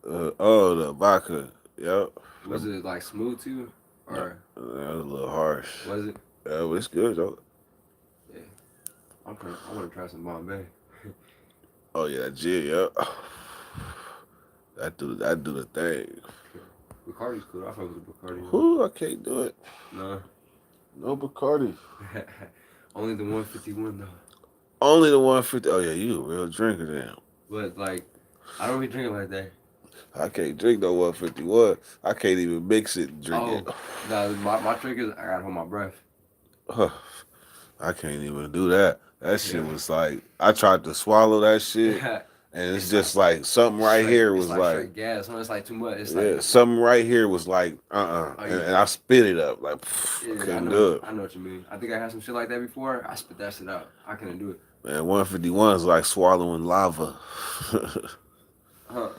The vodka. Yep. Was it like smooth too, or That was a little harsh. was it? Yeah, but it's good though. Yeah. I want to try some Bombay. Oh yeah, that gin. Yep. That do the thing. Bacardi's cool. I fuck with the Bacardi. Whoo, I can't do it. No. No Bacardi. Only the 151 though. Only the 150. Oh yeah, you a real drinker then. But like, I don't be drinking like that. I can't drink no 151. I can't even mix it and drink Oh, it. no, my trick is I gotta hold my breath. I can't even do that. That shit Yeah. was like I tried to swallow that shit, and it's just like something right here was it's like straight gas. When it's like too much, it's yeah, like something right here was like Oh, and, yeah. and I spit it up like yeah, I couldn't do it. I know what you mean. I think I had some shit like that before. I spit that shit out. I couldn't do it. Man, 151 is like swallowing lava. Huh?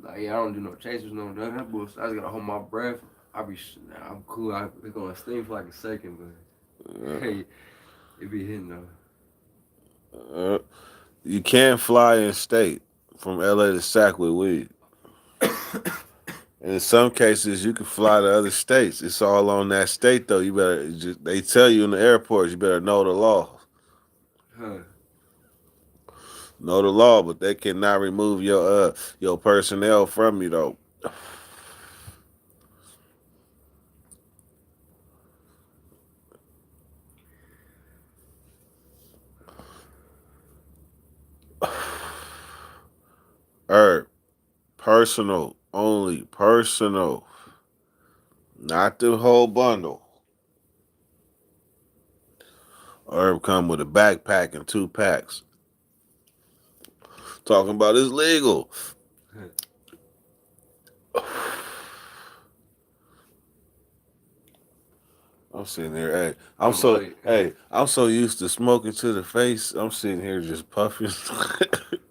Like yeah, I don't do no chasers, no none of that bullshit. I just gotta hold my breath. I'm cool. It's gonna sting for like a second, but hey, it be hitting though. You can't fly in state from LA to Sac with weed. And in some cases, you can fly to other states. It's all on that state, though. You better. They tell you in the airports, you better know the law. Huh. Know the law, but they cannot remove your personnel from you though. Herb, personal only, personal, not the whole bundle. Herb come with a backpack and 2 packs. Talking about it's legal. I'm sitting here, hey, I'm like, I'm so used to smoking to the face. I'm sitting here just puffing.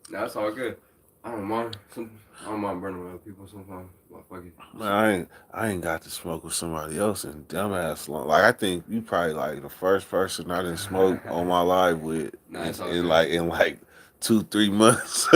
nah, that's all good. I don't mind. I don't mind burning with other people sometimes. Like, fuck it. Man, I ain't got to smoke with somebody else in dumbass long. Like I think you probably like the first person I didn't smoke on my life with Nah, it's all in good. like 2-3 months.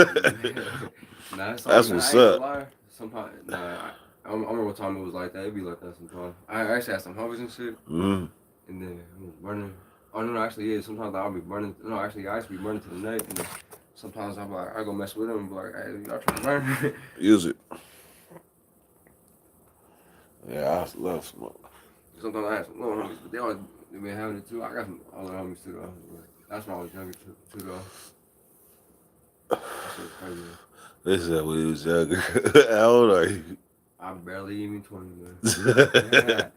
Nah, it's all That's good. I what's ain't gonna up. lie. Sometimes, nah, I remember one time it was like that. It be like that sometimes. I actually had some hobbies and shit, Mm. and then I was burning. Oh no, actually, yeah. Sometimes I'll be burning. No, actually, I used to be burning to the neck, and then sometimes I'm like, I go mess with them, and be like, hey, y'all trying to burn? Use it. Yeah, I love smoke. Sometimes I have some little homies, but they been having it too. I got some other homies too though. But that's when I was younger too though. That shit was crazy. Man. This is when he was younger. How old are you? I'm barely even 20, man.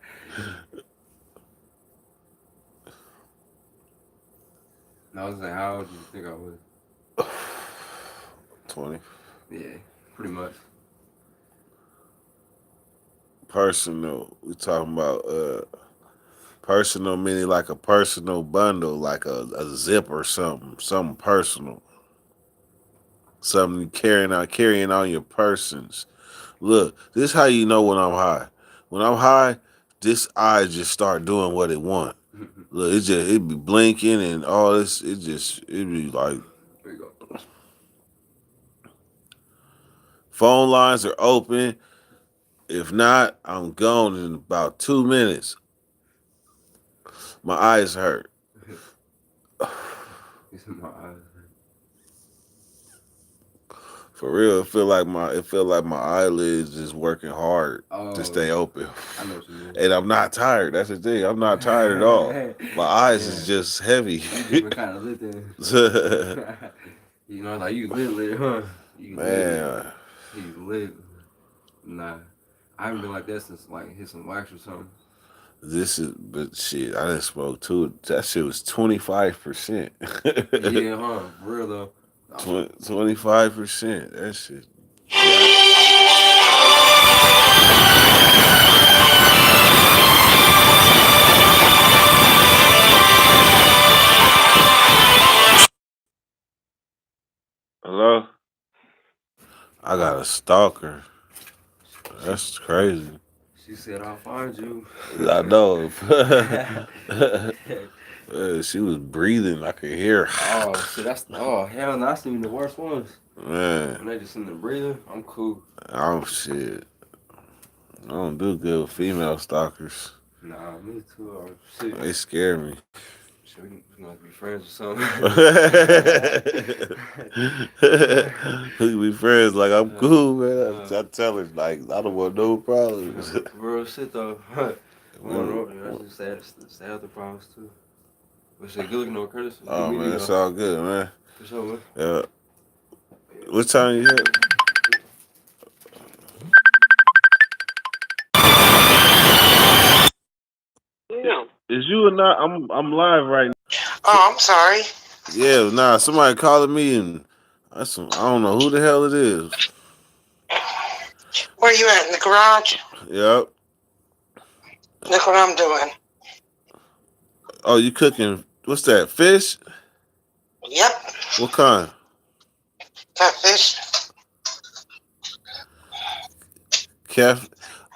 And I was like, how old do you think I was? 20. Yeah, pretty much. Personal. We talking about personal meaning like a personal bundle, like a zip or something. Something personal. Something you carrying on your persons. Look, this is how you know when I'm high. When I'm high, this eye just start doing what it want. Look, it be blinking and all this. It be like There you go. phone lines are open. If not, I'm gone in about 2 minutes. My eyes hurt. It's in my eyes. For real, it feel like my eyelids is working hard to Oh, stay open. I know what you mean. And I'm not tired. That's the thing. I'm not tired at all. My eyes is Yeah, just heavy. you just been kind of lit then. You know, like you lit, huh? You lit. Man, He's lit. Nah, I haven't been like that since like hit some wax or something. but shit, I didn't smoke too. That shit was 25%. Yeah, huh? For real though. 25%. That shit. Hello? I got a stalker. She, That's crazy. she said, "I'll find you." I know. She was breathing. I could hear. Oh shit, hell, no, that's even the worst ones. Man, When they just in there breathing, I'm cool. oh shit. I don't do good with female stalkers. Nah, me too. Or shit, They scare me. shit, we gonna be friends or something. We be friends like I'm cool, man. uh, I tell her like I don't want no problems. real shit though. We on the road, you know, that's just sad the problems too. But shit, good looking over Curtis. It's good Oh meeting man, you it's though. all good, man. For sure, man. Yeah. What time you hit? No. Is you or not? I'm live right now. Oh, I'm sorry. Yeah, nah. Somebody calling me and I don't know who the hell it is. Where you at in the garage? Yep. Look what I'm doing. Oh, you cooking? What's that? Fish? Yep, What kind? catfish. Calf.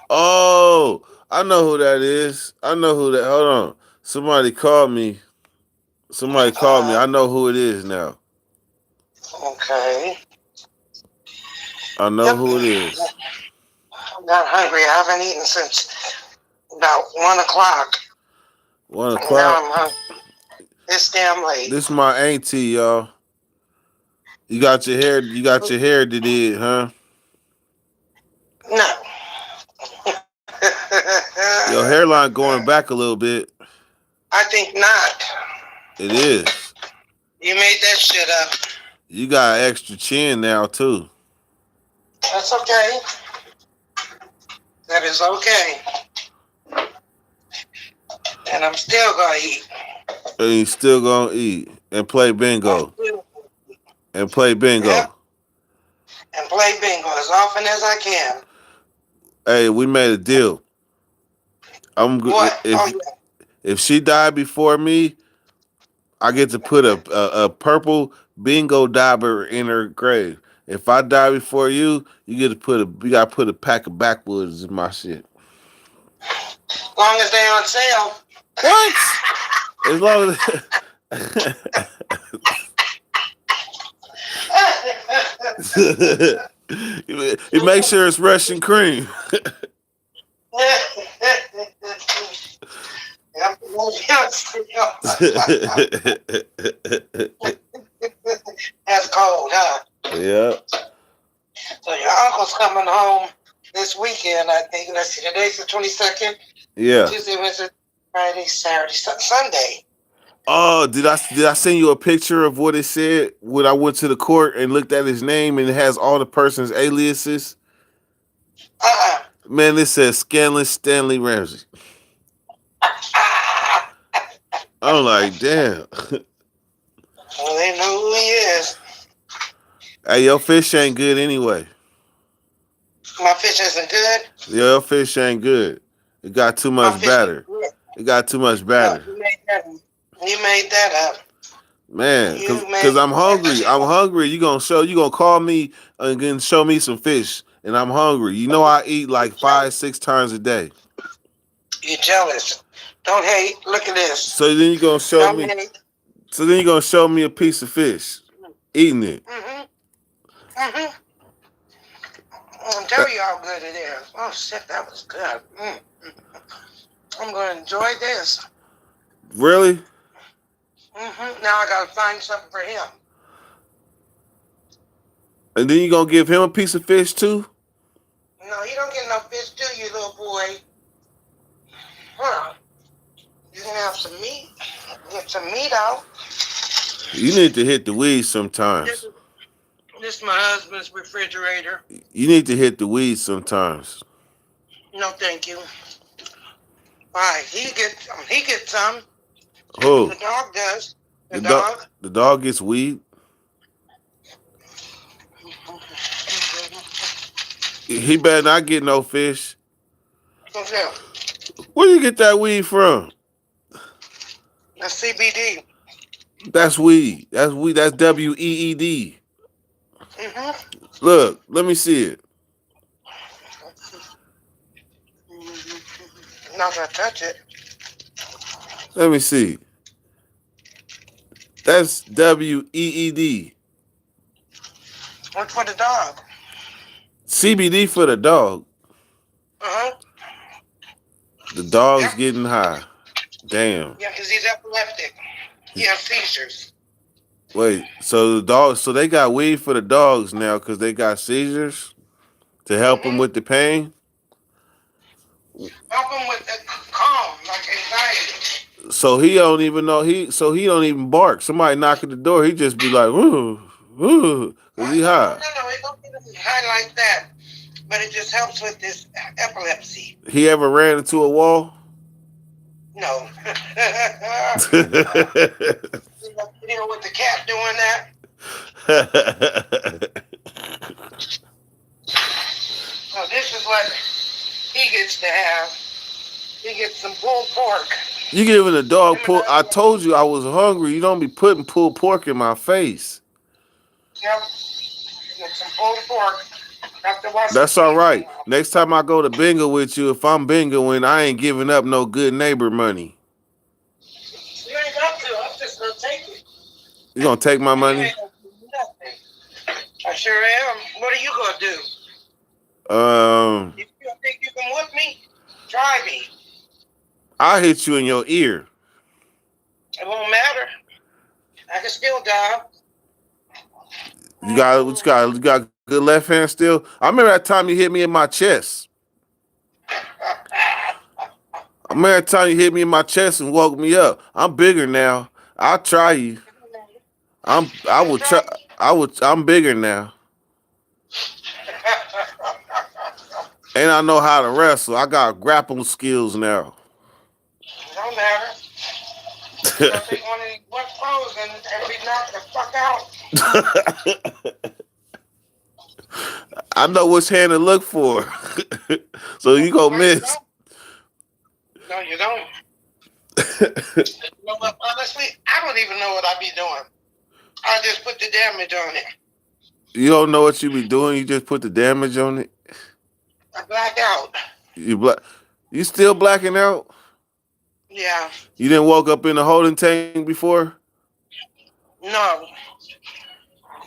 Oh, I know who that is. I know who that. Hold on. Somebody called me. Somebody called me. Uh, I know who it is now. Okay. I know who it Yep. is. I'm not hungry. I haven't eaten since about 1 o'clock. 1 o'clock. Now I'm hungry. It's damn late. This my auntie, y'all. You got your hair. You got your hair did, huh? No. Your hairline going back a little bit. I think not. It is. You made that shit up. You got extra chin now too. That's okay. That is okay. And I'm still gonna eat. And you still gonna eat and play I'm bingo still, and play yep. bingo. And play bingo as often as I can. Hey, we made a deal. What? Oh If she died before me, I get to put a purple bingo dauber in her grave. If I die before you, you gotta put a pack of backwoods in my shit. as long as they on sale. What? As long as you make sure it's Russian cream. Yep, they on sale. That's cold, huh? Yeah, So your uncle's coming home this weekend, I think. Let's see, today's the 22nd. yeah. Tuesday, Wednesday, Friday, Saturday, Sunday. Oh, did I send you a picture of what it said when I went to the court and looked at his name and it has all the person's aliases? Uh-uh. Man, it says Scanlon Stanley Ramsey. I'm like, damn. Well, they know who he is. Hey, your fish ain't good anyway. My fish isn't good. Your fish ain't good. It got too My much fish is batter. good. It got too much No, batter. you made that up. You made that up. Man, You cause made I'm that hungry. shit I'm up. hungry. You gonna call me and then show me some fish, and I'm hungry. You know I eat You like jealous. 5, 6 times a day. You jealous. Don't hate. Look at this. So then you gonna show Don't me. hate. So then you gonna show me a piece of fish, eating it. Mm-hmm. Mm-hmm. I'll Uh, tell you how good it is. Oh, shit, that was good. I'm going to enjoy this. Really? Now I got to find something for him. And then you gonna give him a piece of fish too? No, he don't get no fish, do you, little boy? Huh? You can have some meat. Get some meat out. You need to hit the weed This sometimes. is, this is my husband's refrigerator. You need to hit the weed sometimes. No, thank you. Why? He gets some. Who? The dog does. The The dog. dog. The dog gets weed. He better not get no fish. What's that? Where you get that weed from? That's CBD. That's weed. That's weed. That's WEED. Mm-hmm. Look, let me see it. Not gonna touch it. Let me see. That's WEED. What's for the dog? CBD for the dog. Uh-huh. The dog's Yep. getting high. Damn. Yeah, because he's epileptic. He has seizures. Wait, so the dogs, so they got weed for the dogs now because they got seizures to help them Mm-hmm. with the pain. Help him with the calm, like anxiety. So he don't even know he don't even bark. Somebody knock at the door, he just be like, ooh, ooh, cause he high. No, it don't get him high like that. But it just helps with this epilepsy. He ever ran into a wall? No. Yeah, You know, with the cat doing that. So this is what he gets to have. He gets some pulled pork. you giving a dog Him and pull? I told you I was hungry. You don't be putting pulled pork in my face. Yep. Get some pulled pork. Have to wash the That's all seasoning right. off. Next time I go to bingo with you, if I'm bingoing, I ain't giving up no good neighbor money. You ain't got to. I'm just gonna take it. You gonna take my You money? ain't gonna do nothing. I sure am. What are you gonna do? Um, If you think you can whip me, try me. I hit you in your ear. It won't matter. I can still dive. You got what you got? You got good left hand still. I remember that time you hit me in my chest. I remember that time you hit me in my chest and woke me up. I'm bigger now. I'll try you. I You'll will try. try me. I'm bigger now, and I know how to wrestle. I got grappling skills now. It don't matter. You're gonna take one of these wet clothes and be knocked the fuck out. I know which hand to look for, so you gonna No, you miss. don't. No, you don't. You know what? Honestly, I don't even know what I be doing. I just put the damage on it. You don't know what you be doing. You just put the damage on it. I black out. You black. You still blacking out. Yeah. You didn't woke up in the holding tank before. No.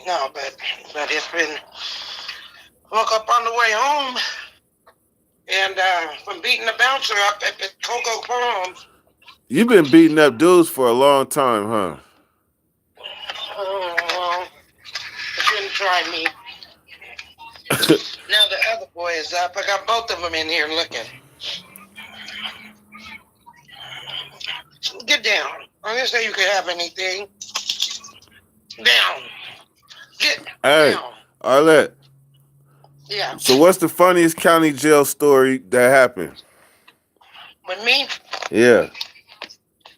No, but it's been woke up on the way home and from beating the bouncer up at the Cocoa Palms. You've been beating up dudes for a long time, huh? Oh, well, you shouldn't try me. Now the other boy is up. I got both of them in here looking. Get down. I didn't say you could have anything. Down. Get Hey, down. Arlette. Yeah. So what's the funniest county jail story that happened? With me, Yeah.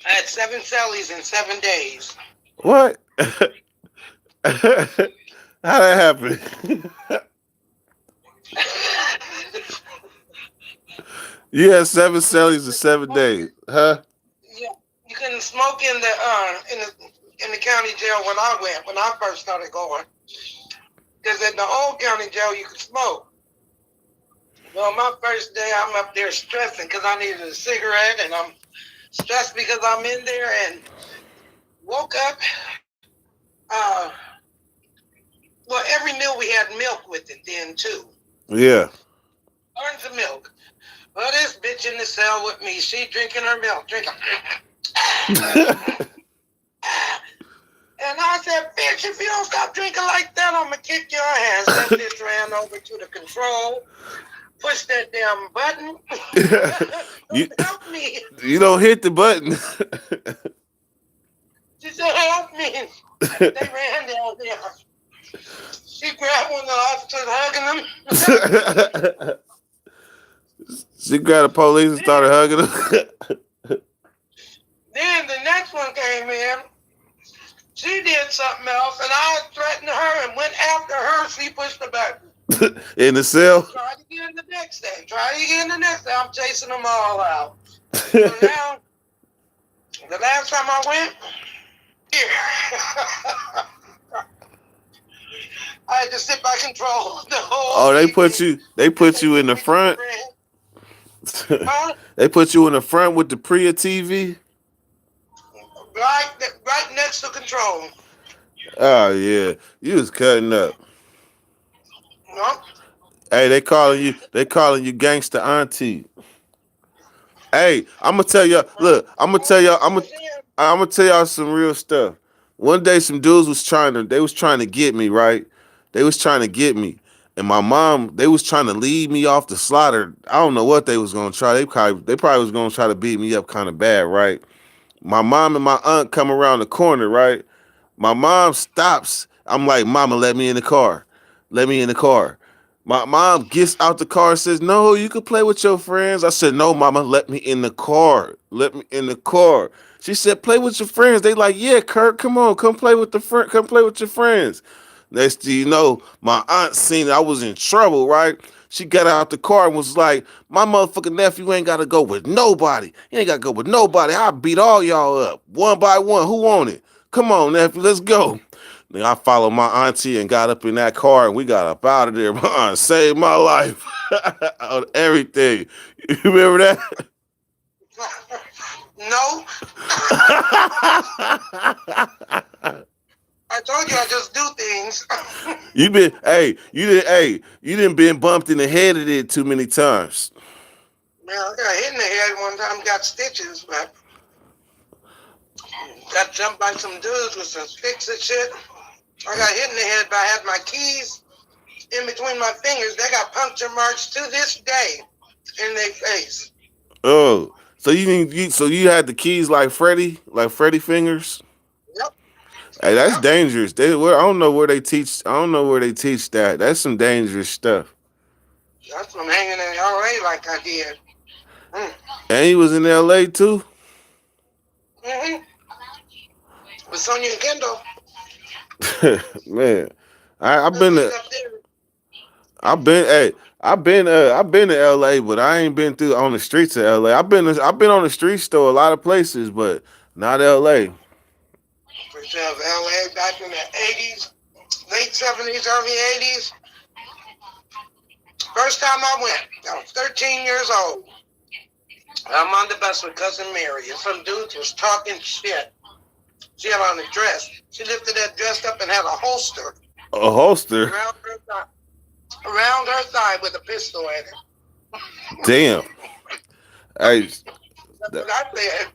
I had 7 cellies in 7 days. What? How that happen? You had 7 cellies in 7 days, huh? Yeah, you couldn't smoke in the county jail when I first started going. Because in the old county jail you could smoke. Well, my first day I'm up there stressing because I needed a cigarette, and I'm stressed because I'm in there, and woke up. Uh, well, every meal we had milk with it then too. Yeah. Tons of milk. Well, this bitch in the cell with me, she drinking her milk, drinking. And I said, bitch, if you don't stop drinking like that, I'm going to kick your ass. That bitch ran over to the control, pushed that damn button. you, Help me. you don't hit the button. She said, help me. They ran down there. She grabbed one of the officers, hugging him. She grabbed the police and started hugging them. Then the next one came in. She did something else, and I threatened her and went after her. She pushed the button. In the cell? Try again the next day. Try again the next day. I'm chasing them all out. So now, the last time I went, here. I had to sit by control the whole Oh, evening. they put you in the front? Huh? They put you in the front with the Priya TV? Right next to control. Oh yeah. You was cutting up. No? Hey, they calling you gangsta auntie. Hey, I'm gonna tell y'all. Look, I'm gonna tell y'all some real stuff. One day, some dudes they was trying to get me, right? They was trying to get me, and my mom, they was trying to lead me off the slaughter. I don't know what they was gonna try. They probably was gonna try to beat me up kind of bad, right? My mom and my aunt come around the corner, right? My mom stops. I'm like, Mama, let me in the car. Let me in the car. My mom gets out the car and says, No, you can play with your friends. I said, No, Mama, let me in the car. Let me in the car. She said, Play with your friends. They like, Yeah, Kurt, come on, come play with come play with your friends. Next thing you know, my aunt seen I was in trouble, right? She got out the car and was like, My motherfucking nephew ain't gotta go with nobody. He ain't gotta go with nobody. I beat all y'all up. One by one. Who want it? Come on, nephew, let's go. Then I followed my auntie and got up in that car and we got up out of there. My aunt saved my life on everything. You remember that? No. I told you I just do things. You been you didn't been bumped in the head of it too many times. Man, I got hit in the head one time, got stitches, but got jumped by some dudes with some sticks and shit. I got hit in the head, but I had my keys in between my fingers. They got puncture marks to this day in their face. Oh, so you had the keys like Freddie fingers. Yep, Hey, that's yep. dangerous. I don't know where they teach. I don't know where they teach that. That's some dangerous stuff. That's from hanging in LA like I did. Mm. And he was in L.A. too. Mm-hmm. With Sonya and Kendall, Man, I've I been stayed to up there. I've been hey I've been to L.A. but I ain't been through on the streets of L.A. I've been on the streets though a lot of places, but not L.A. For sure, LA back in the 80s, late 70s, early 80s. First time I went, I was 13 years old. I'm on the bus with cousin Mary, and some dudes was talking shit. She had on a dress. She lifted that dress up and had a holster A holster. around her thigh, with a pistol in it. Damn. Hey, That's what I said.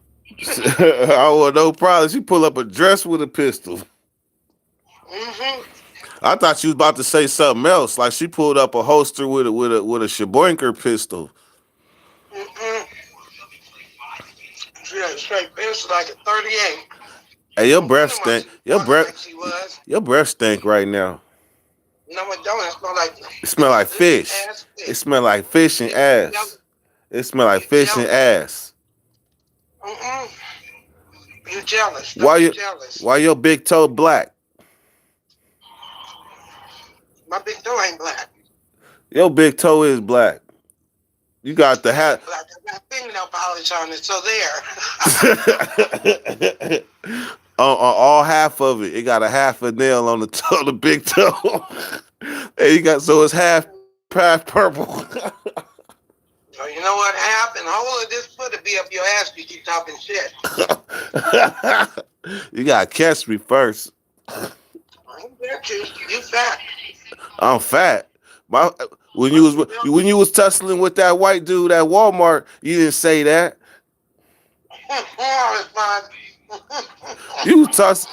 oh, no problem. She pull up a dress with a pistol. Mm-hmm. I thought she was about to say something else. Like she pulled up a holster with a Sheboinker pistol. Mm-hmm. She had a straight pistol like a 38. Hey, your I'm breath wondering why stink. she walking like she was. Your breath stink right now. No, it don't. It smell like It smell like fish and fish. ass It fish. smell like fish and You ass. jealous? It smell like You fish and jealous? ass. Mm-mm. You jealous? Why Don't be you jealous. why your big toe black? My big toe ain't black. Your big toe is black. You got the It hat. ain't black. I got fingernail polish on it, so there. On all half of it. It got a half a nail on the toe, the big toe. And you got so it's half purple. So you know what happened? Whole of this foot will be up your ass if you keep talking shit. You gotta catch me first. I don't get you. You fat. I'm fat. My What you doing? when you was tussling with that white dude at Walmart, you didn't say that. Oh, it's fine. You tuss.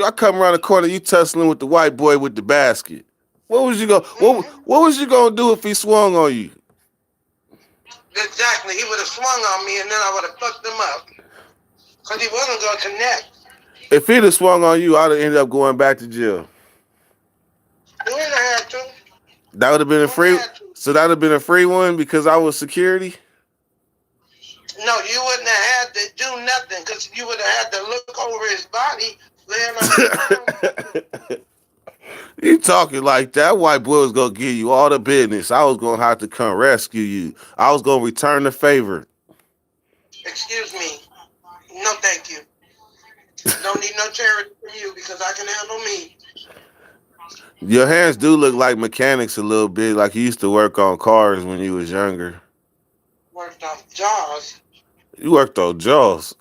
I come around the corner. You tussling with the white boy with the basket. What was you gonna do if he swung on you? Exactly. He would have swung on me and then I would have fucked him up. Because he wasn't going to connect. If he'd have swung on you, I'd have ended up going back to jail. You wouldn't have had to. That would have been a You wouldn't free. have had to. So that would have been a free one because I was security. No, you wouldn't have had to do nothing because you would have had to look over his body laying on the ground. You talking like that white boy was gonna give you all the business. I was gonna have to come rescue you. I was gonna return the favor. Excuse me. No, thank you. Don't need no charity for you because I can handle me. Your hands do look like mechanics a little bit, like you used to work on cars when you was younger. Worked on Jaws. You worked on Jaws.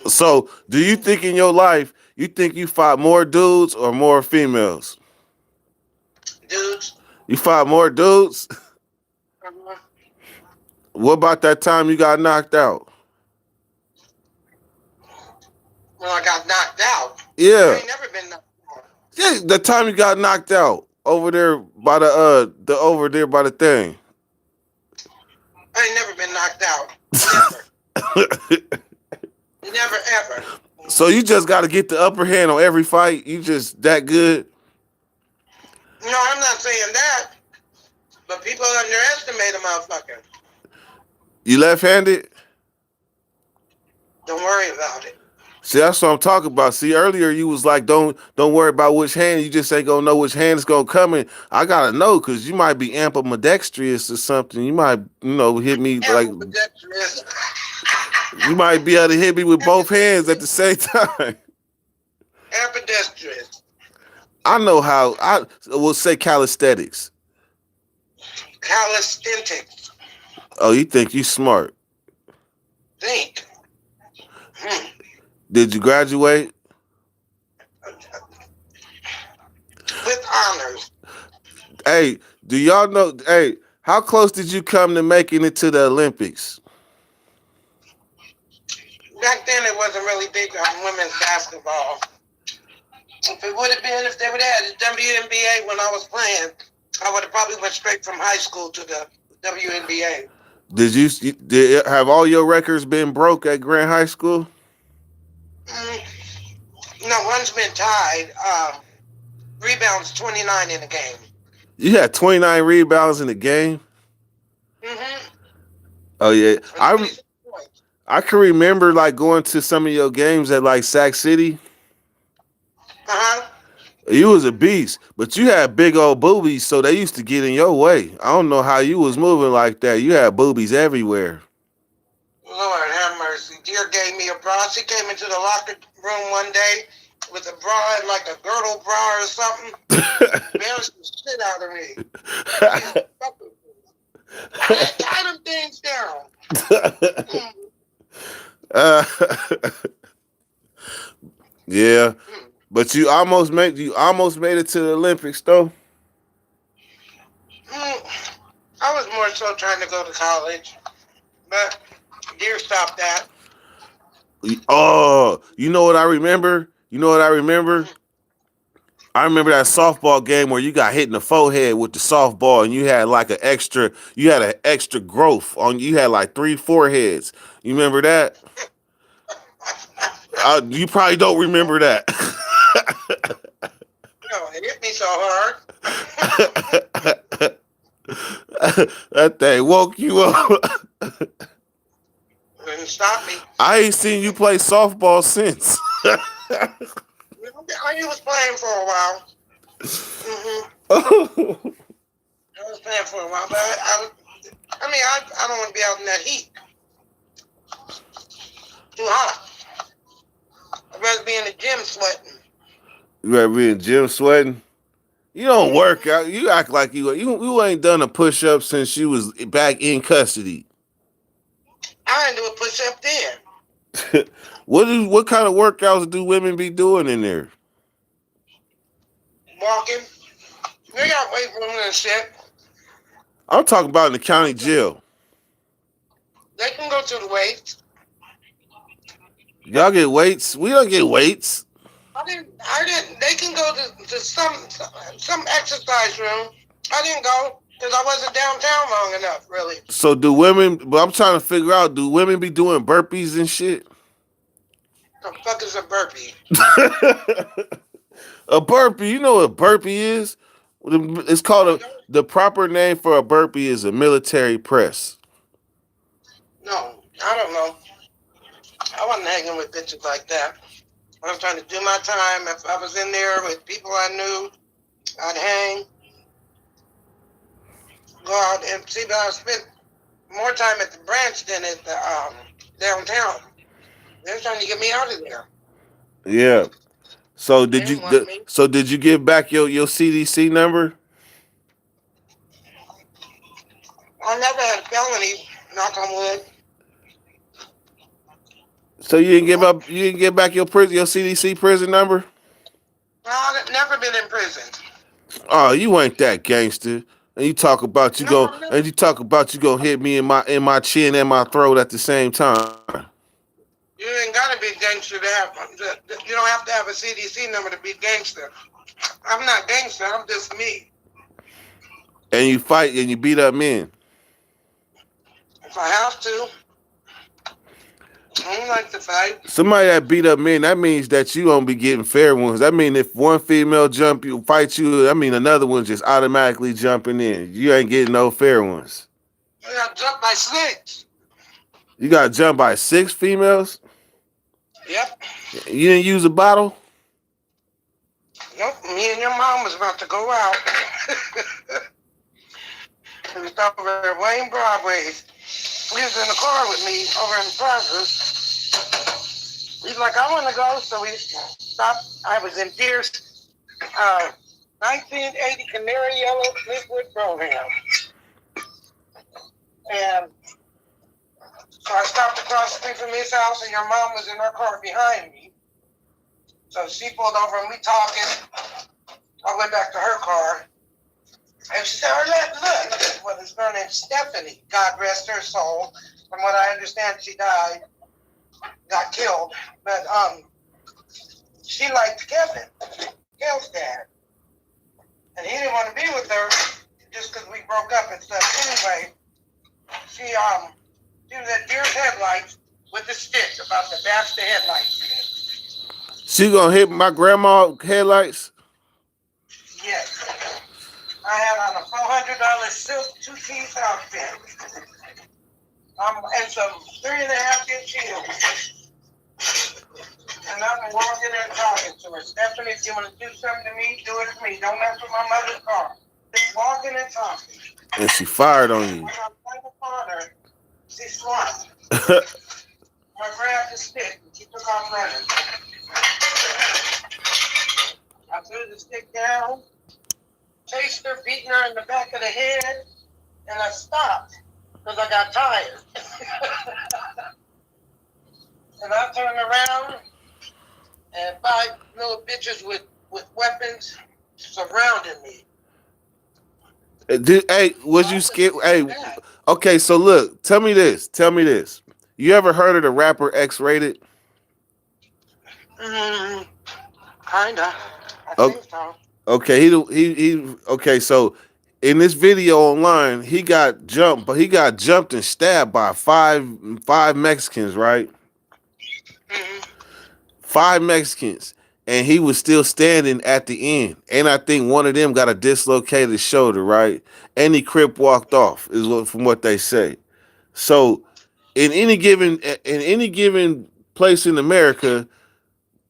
So, do you think in your life you think you fought more dudes or more females? Dudes. You fought more dudes? Uh-huh. What about that time you got knocked out? When I got knocked out. I Yeah. ain't never been knocked out. Yeah, the time you got knocked out over there by the over there by the thing. I ain't never been knocked out. Never. Never ever. So you just got to get the upper hand on every fight. You just that good. No, I'm not saying that. But people underestimate a motherfucker. You left-handed? Don't worry about it. See, that's what I'm talking about. See, earlier you was like, don't worry about which hand. You just ain't gonna know which hand is gonna come in. I gotta know because you might be ambidextrous or something. You might, hit me like Ambidextrous. you might be able to hit me with both hands at the same time. Ambidextrous. I know how. I will say calisthenics. Calisthenics. Oh, you think you smart? Think. Hmm. Did you graduate? With honors. Hey, do y'all know? Hey, how close did you come to making it to the Olympics? Back then, it wasn't really big on women's basketball. If they would have had the WNBA when I was playing, I would have probably went straight from high school to the WNBA. Did have all your records been broke at Grant High School? Mm, no, one's been tied. Rebounds 29 in the game. You had 29 rebounds in the game. Mm-hmm. Oh yeah, And 26 points. I can remember like going to some of your games at like Sac City. Uh-huh. You was a beast, but you had big old boobies, so they used to get in your way. I don't know how you was moving like that. You had boobies everywhere. Lord have mercy. Dear gave me a bra. She came into the locker room one day with a bra, like a girdle bra or something. Embarrassed the shit out of me. Tie them things down. uh, yeah, but you almost made it to the Olympics though. I was more so trying to go to college, but dear stopped that. Oh, you know what I remember? You know what I remember? I remember that softball game where you got hit in the forehead with the softball, and you had an extra growth on. You had like 3 foreheads. You remember that? You probably don't remember that. No, it hit me so hard. That thing woke you up. Didn't stop me. I ain't seen you play softball since. I was playing for a while. Mm-hmm. I was playing for a while, but I don't want to be out in that heat. Too hot. I'd rather be in the gym sweating. You ever be in gym sweating? You don't work out. You act like you ain't done a push up since you was back in custody. I didn't do a push up then. What kind of workouts do women be doing in there? Walking. They got weight room and shit. I'm talking about in the county jail. They can go to the weights. Y'all get weights? We don't get weights. I didn't. They can go to some exercise room. I didn't go because I wasn't downtown long enough, really. So do women? But I'm trying to figure out: do women be doing burpees and shit? The fuck is a burpee? A burpee. You know what a burpee is? It's called the proper name for a burpee is a military press. No, I don't know. I wasn't hanging with bitches like that. I was trying to do my time. If I was in there with people I knew, I'd hang, go out and see. But I spent more time at the branch than at the downtown. They're trying to get me out of there. Yeah. So They did you? didn't want me. So did you give back your CDC number? I never had a felony. Knock on wood. So you didn't give up. You didn't give back your CDC prison number. I've never been in prison. Oh, you ain't that gangster. And you talk about you No, go I'm not. and you talk about you gonna hit me in my chin and my throat at the same time. You ain't gotta be gangster to have. You don't have to have a CDC number to be gangster. I'm not gangster. I'm just me. And you fight and you beat up men. If I have to, I don't like to fight. Somebody that beat up men, that means that you don't be getting fair ones. That mean if one female fight you, I mean another one just automatically jumping in. You ain't getting no fair ones. I got jumped by 6. You got jumped by 6 females. Yep. You didn't use a bottle. Nope. Me and your mom was about to go out. We was over at Wayne Broadway. He was in the car with me over in Progress. He's like, I want to go. So we stopped. I was in Pierce, 1980 Canary Yellow Fleetwood program. And So I stopped across the street from his house, and your mom was in her car behind me. So she pulled over, and we talking. I went back to her car, and she said, "Oh, look, well, this girl named Stephanie, God rest her soul. From what I understand, she died, got killed. But she liked Kevin, Kel's dad, and he didn't want to be with her just because we broke up and stuff. Anyway, she was at Deer's headlights with the stick about to bash the headlights in. She gonna hit my grandma headlights? Yes. I had on a $400 silk two-piece outfit. And some 3.5-inch heels. And I'm walking there talking to her. Stephanie, if you want to do something to me, do it to me. Don't mess with my mother's car. Just walking and talking. And she fired on you. When I was upon her, she swung. I grabbed the stick and she took off running. I threw the stick down, chased her, beating her in the back of the head, and I stopped because I got tired. And I turned around, and 5 little bitches with weapons surrounded me. Hey, was you scared? Hey, okay, so look, tell me this. You ever heard of the rapper X-Rated? Kinda. I think so. Okay, okay, so in this video online, he got jumped and stabbed by five Mexicans, right? Mm-hmm. 5 Mexicans, and he was still standing at the end. And I think one of them got a dislocated shoulder, right? And he crip walked off, from what they say. So, in any given place in America,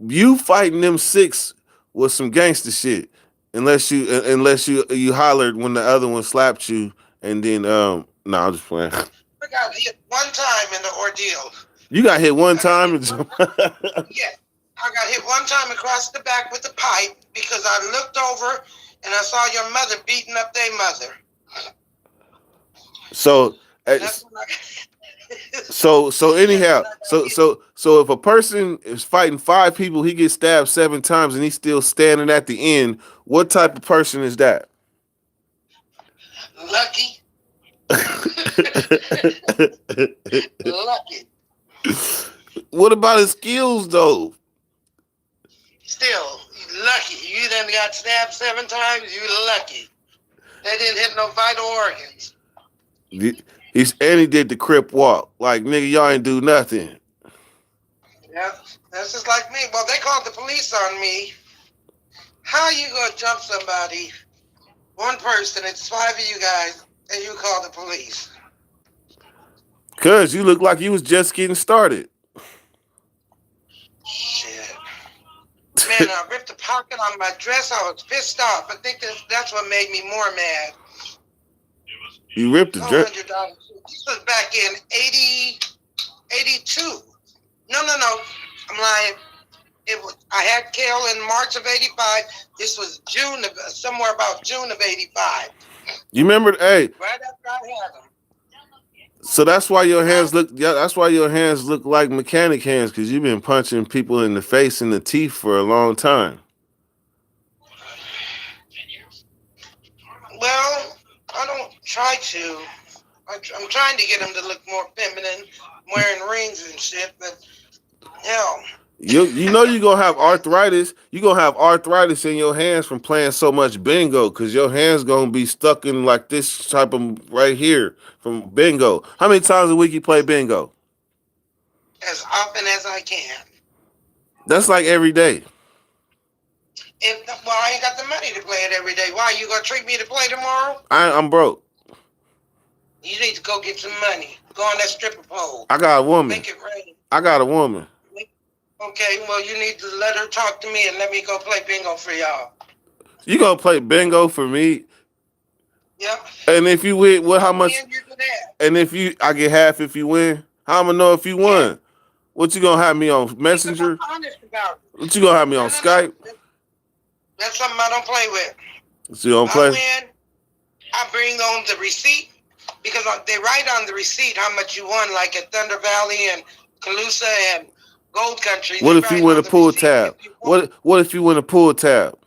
you fighting them 6 was some gangster shit. Unless you hollered when the other one slapped you, and then no, I'm just playing. I got hit one time in the ordeal. You got hit one time. Yeah, I got hit one time across the back with a pipe because I looked over and I saw your mother beating up their mother. So anyhow, so if a person is fighting 5 people, he gets stabbed 7 times, and he's still standing at the end. What type of person is that? Lucky. Lucky. What about his skills, though? Still, lucky. You done got stabbed 7 times, you lucky. They didn't hit no vital organs. He did the crip walk. Like, nigga, y'all ain't do nothing. Yeah, that's just like me. Well, they called the police on me. How you gonna jump somebody, one person, it's 5 of you guys, and you call the police? Cause you look like you was just getting started. Shit. Man, I ripped a pocket on my dress. I was pissed off. I think that's what made me more mad. You ripped the dress? $400. This was back in 82. No. I'm lying. I had Kale in March of 85. This was somewhere about June of 85. You remember? Hey. Right after I had them. So that's why your hands look. Yeah, that's why your hands look like mechanic hands, because you've been punching people in the face and the teeth for a long time. Well, I don't try to. I'm trying to get them to look more feminine, wearing rings and shit. But hell. You know you're gonna have arthritis. You're gonna have arthritis in your hands from playing so much bingo, because your hands gonna be stuck in like this type of right here from bingo. How many times a week you play bingo? As often as I can. That's like every day. Well, I ain't got the money to play it every day. Why? You gonna treat me to play tomorrow? I'm broke. You need to go get some money. Go on that stripper pole. I got a woman. Make it rain. I got a woman. Okay, well, you need to let her talk to me and let me go play bingo for y'all. You gonna play bingo for me? Yep. And if you win, how much? And I get half if you win. How am I know if you won? Yeah. What you gonna have me on Messenger? I'm honest about it. What you gonna have me on Skype? That's something I don't play with. So you don't play? I win. I bring on the receipt. because they write on the receipt how much you won, like at Thunder Valley and Calusa and Gold Country. What They if you write win a on the pull receipt tab? if you won. What if you win a pull tab?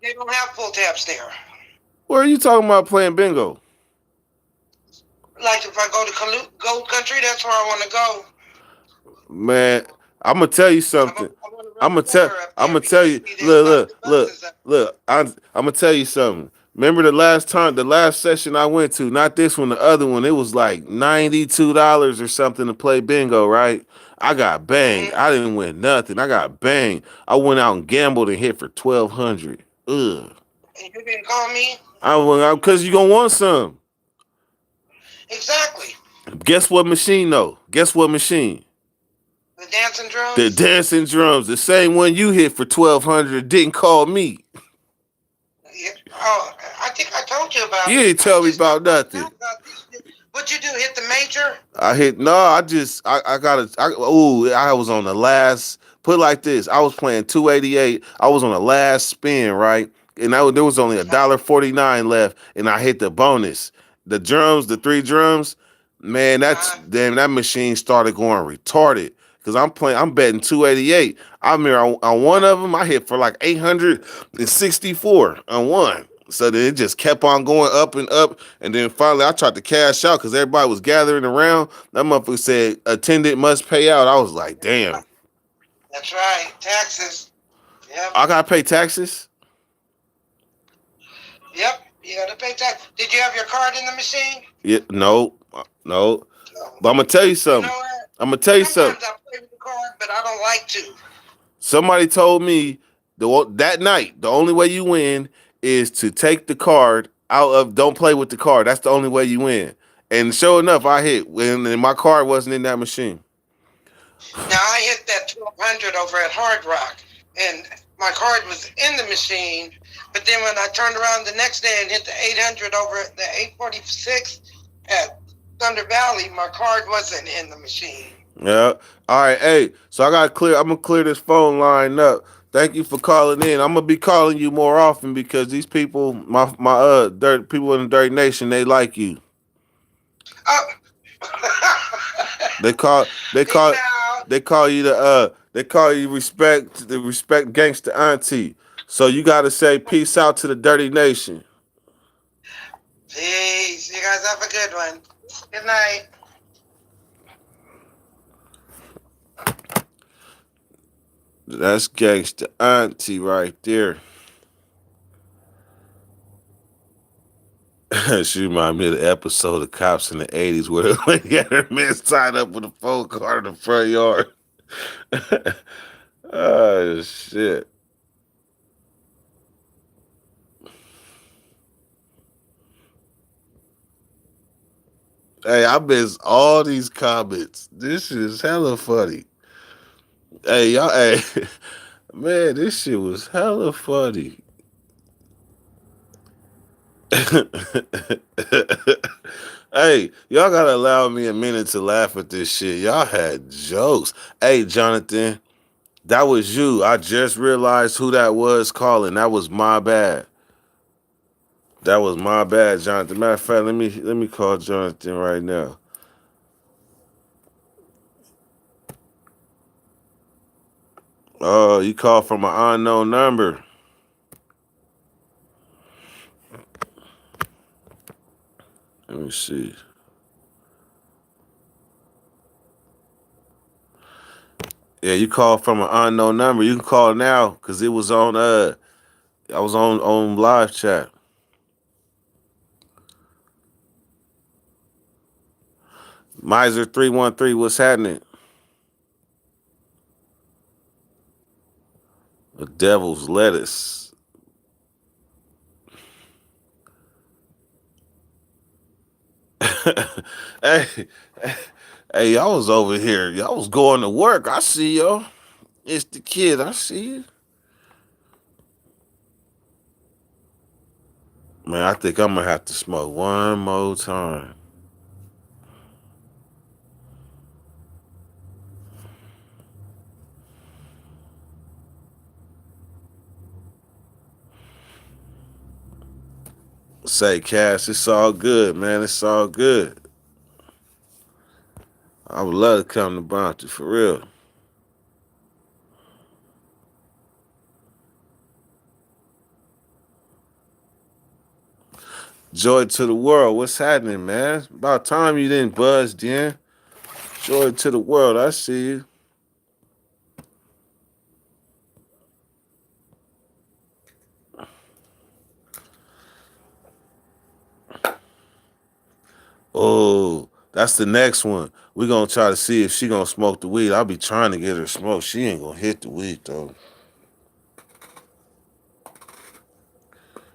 They don't have pull tabs there. Where are you talking about playing bingo? Like if I go to Gold Country, that's where I want to go. Man, I'm gonna tell you something. I want to run a quarter up I'm there gonna tell because you. see, they Look, stop look, the look, buses up. look. I'm gonna tell you something. Remember the last session I went to, not this one, the other one. It was like $92 or something to play bingo, right? I got banged. Mm-hmm. I didn't win nothing. I got banged. I went out and gambled and hit for 1,200. Ugh. And you didn't call me? I went because you gonna want some. Exactly. Guess what machine though? Guess what machine? The dancing The drums? dancing drums, the same one you hit for 1,200, didn't call me. Yeah. Oh, I think I told you about You it. didn't I tell me just I about nothing. forgot about this shit. What'd you do? Hit the major? I hit no. I got it. Ooh, I was on the last. Put it like this: I was playing 288. I was on the last spin, right, and there was only $1.49 left, and I hit the bonus. The drums, the three drums, man. That machine started going retarded because I'm playing. I'm betting 288. I remember on one of them, I hit for like 864 on one. So then it just kept on going up and up. And then finally I tried to cash out because everybody was gathering around. That motherfucker said attendant must pay out. I was like, damn. That's right. Taxes. Yep. I gotta pay taxes? Yep. You gotta pay tax. Did you have your card in the machine? Yeah, no. No. No. But I'm gonna tell you You know something. what? I'm gonna tell you something. Sometimes I play with the card, but I don't like to. Somebody told me that night, the only way you win is to take the card out of don't play with the card. That's the only way you win. And sure enough, I hit when my card wasn't in that machine. Now I hit that 1,200 over at Hard Rock, and my card was in the machine. But then when I turned around the next day and hit the 800 over at the 846 at Thunder Valley, my card wasn't in the machine. Yeah. All right. Hey, so I'm gonna clear this phone line up. Thank you for calling in. I'm gonna be calling you more often because these people, my people in the Dirty Nation, they like you. Oh. They call Big mouth. they call you respect gangsta auntie. So you gotta say peace out to the Dirty Nation. Peace. You guys have a good one. Good night. That's gangsta auntie right there. She remind me of the episode of Cops in the 80s where the lady had her man tied up with a phone card in the front yard. Oh, shit. Hey, I miss all these comments. This is hella funny. Hey, y'all, hey, man, this shit was hella funny. Hey, y'all gotta allow me a minute to laugh at this shit. Y'all had jokes. Hey, Jonathan, that was you. I just realized who that was calling. That was my bad. That was my bad, Jonathan. Matter of fact, let me call Jonathan right now. Oh, you called from an unknown number. Let me see. Yeah, you called from an unknown number. You can call now because it was on I was on live chat. Miser 313, what's happening? The devil's lettuce. hey, hey, y'all was over here. Y'all was going to work. I see y'all. It's the kid. I see you. Man, I think I'm gonna have to smoke one more time. Say, Cash, it's all good, man. It's all good. I would love to come to Brompton, for real. Joy to the world. What's happening, man? About time you didn't buzz, then. Joy to the world. I see you. Oh, that's the next one. We gonna try to see if she gonna smoke the weed. I'll be trying to get her smoke. She ain't gonna hit the weed though.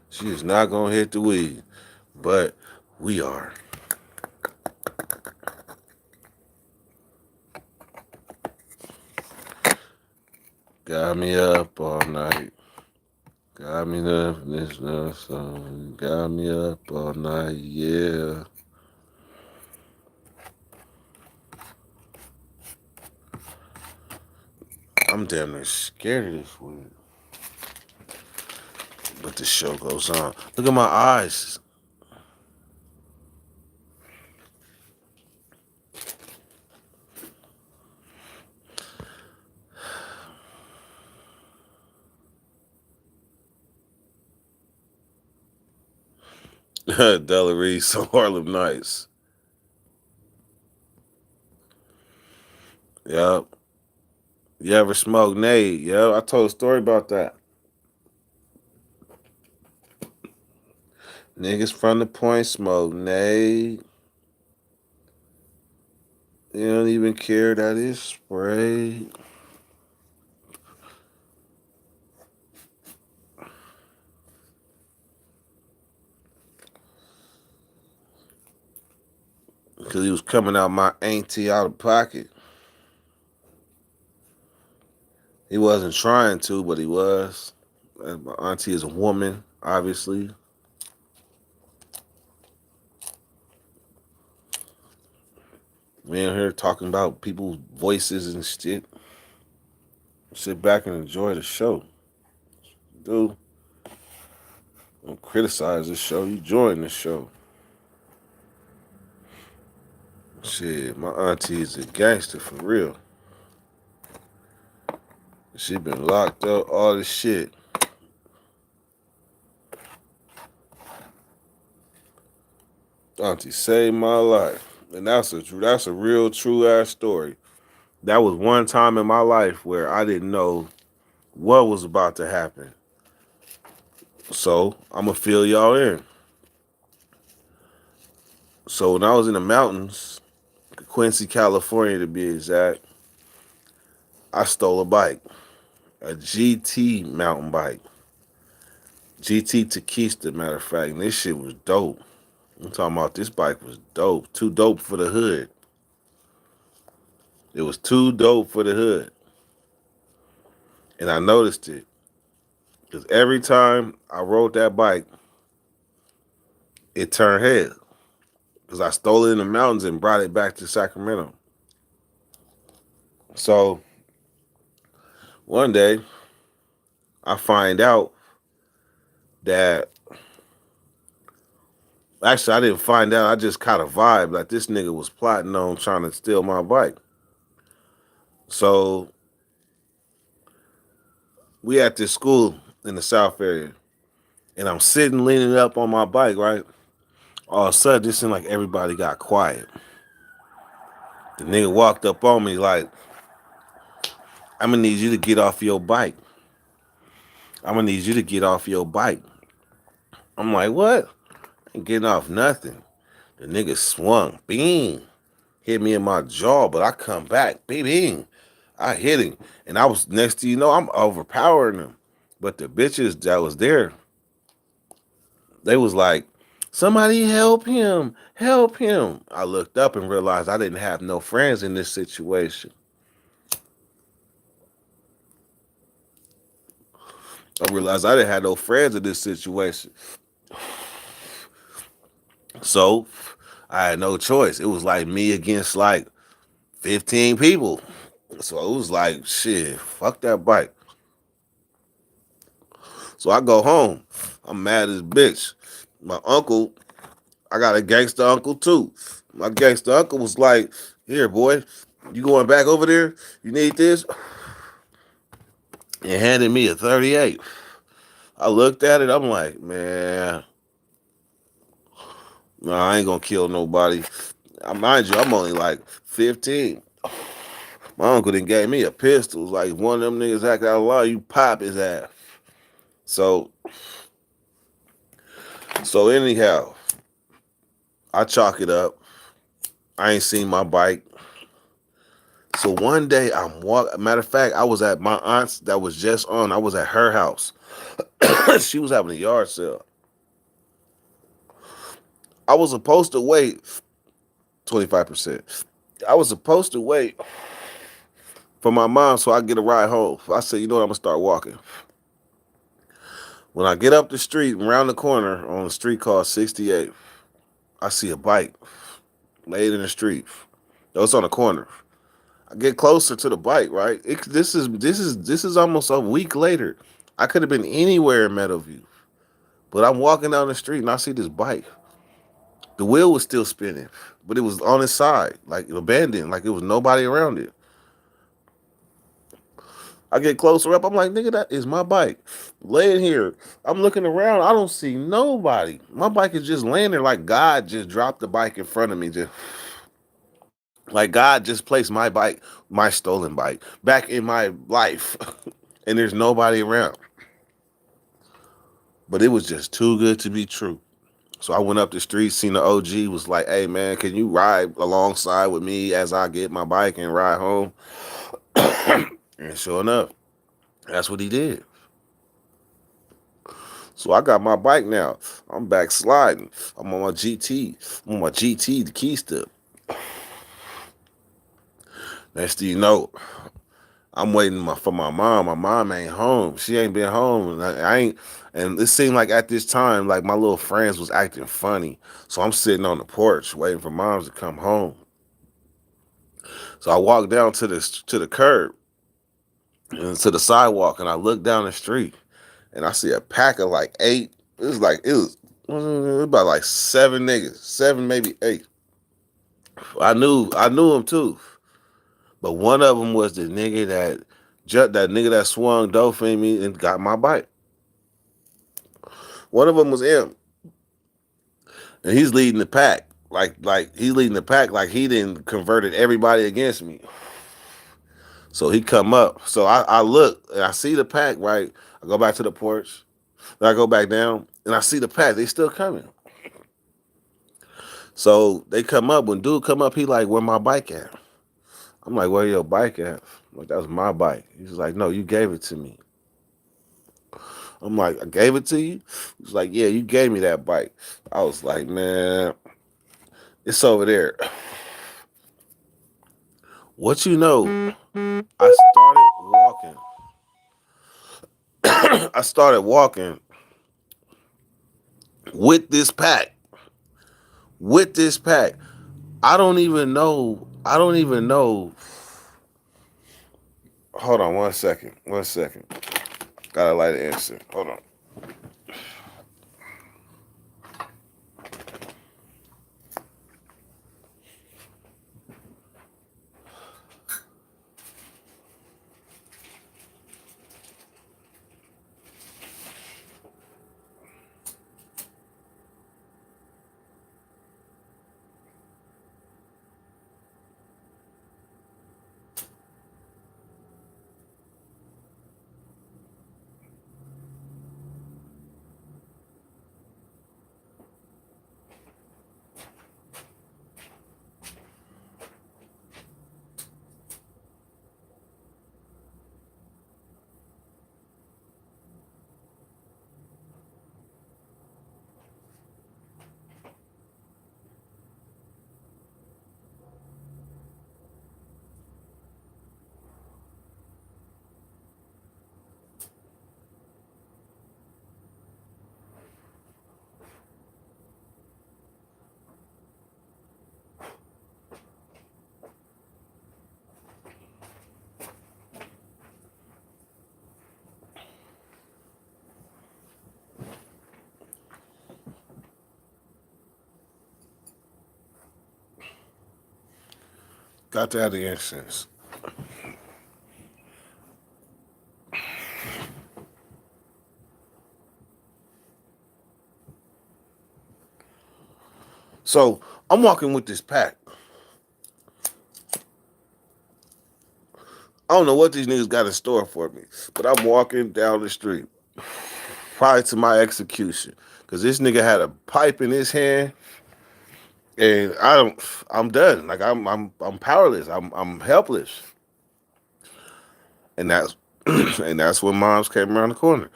She is not gonna hit the weed, but we are. Got me up all night. Got me up this love song. Got me up all night. Yeah. I'm damn near scared of this weed. But the show goes on. Look at my eyes. Della Reese, some Harlem Nights. Yep. You ever smoked Nate? Yep. I told a story about that. Niggas from the point smoke Nate. You don't even care that it's spray. Because he was coming out my auntie out of pocket. He wasn't trying to, but he was. My auntie is a woman, obviously. We in here talking about people's voices and shit. Sit back and enjoy the show. Dude, don't criticize the show. You join the show. Shit, my auntie is a gangster for real. She been locked up, all this shit. Auntie saved my life. And that's a real true ass story. That was one time in my life where I didn't know what was about to happen. So I'm gonna fill y'all in. So when I was in the mountains, Quincy, California to be exact, I stole a bike, a GT mountain bike, GT Takista, matter of fact, and this shit was dope. I'm talking about this bike was dope, too dope for the hood. It was too dope for the hood, and I noticed it because every time I rode that bike, it turned head because I stole it in the mountains and brought it back to Sacramento. So one day, I find out that actually I didn't find out. I just caught a vibe like this nigga was plotting on trying to steal my bike. So we at this school in the South area, and I'm sitting leaning up on my bike. Right, all of a sudden, it seemed like everybody got quiet. The nigga walked up on me like, "I'm gonna need you to get off your bike. I'm gonna need you to get off your bike." I'm like, "What? I ain't getting off nothing." The nigga swung, bing, hit me in my jaw, but I come back, bing, bing. I hit him, and I was next to I'm overpowering him. But the bitches that was there, they was like, "Somebody help him, help him." I looked up and realized I didn't have no friends in this situation. I realized I didn't have no friends in this situation. So I had no choice. It was like me against like 15 people. So it was like, shit, fuck that bike. So I go home. I'm mad as bitch. My uncle, I got a gangster uncle too. My gangster uncle was like, "Here, boy, you going back over there? You need this?" And handed me a 38. I looked at it. I'm like, man, no, I ain't gonna kill nobody. Mind you, I'm only like 15. My uncle then gave me a pistol. Like one of them niggas act out of line, you pop his ass. So, so anyhow, I chalk it up. I ain't seen my bike. So one day I'm walking. Matter of fact, I was at my aunt's that was just on. I was at her house. She was having a yard sale. I was supposed to wait 25%. I was supposed to wait for my mom so I get a ride home. I said, you know what, I'm gonna start walking. When I get up the street, around the corner on a street called 68, I see a bike laid in the street. No, it's on the corner. I get closer to the bike, right? This is almost a week later. I could have been anywhere in Meadowview, but I'm walking down the street and I see this bike. The wheel was still spinning, but it was on its side, like abandoned, like it was nobody around it. I get closer up. I'm like, nigga, that is my bike. Laying here. I'm looking around. I don't see nobody. My bike is just laying there like God just dropped the bike in front of me. Just like God just placed my bike, my stolen bike, back in my life. And there's nobody around. But it was just too good to be true. So I went up the street, seen the OG, was like, hey man, can you ride alongside with me as I get my bike and ride home? And sure enough, that's what he did. So I got my bike now. I'm back sliding. I'm on my GT. I'm on my GT, the key step. Next thing you know, I'm waiting for my mom. My mom ain't home. She ain't been home. And I ain't. And it seemed like at this time, like my little friends was acting funny. So I'm sitting on the porch waiting for moms to come home. So I walk down to the curb and to the sidewalk, and I look down the street, and I see a pack of like 8. It was about like 7 niggas, 7 maybe 8. I knew him too, but one of them was the nigga that swung dope in me and got my bike. One of them was him, and he's leading the pack. Like he's leading the pack. Like he didn't converted everybody against me. So he come up. So I look and I see the pack. Right, I go back to the porch. Then I go back down and I see the pack. They still coming. So they come up. When dude come up, he like, where my bike at? I'm like, where your bike at? I'm like, that was my bike. He's like, no, you gave it to me. I'm like, I gave it to you? He's like, yeah, you gave me that bike. I was like, man, it's over there. What you know? I started walking. I started walking with this pack. With this pack. I don't even know. Hold on 1 second. 1 second. Gotta light an instant. Hold on. Got to have the incense. So I'm walking with this pack. I don't know what these niggas got in store for me, but I'm walking down the street prior to my execution because this nigga had a pipe in his hand, and I'm done. Like I'm powerless. I'm helpless, and that's and that's when moms came around the corner,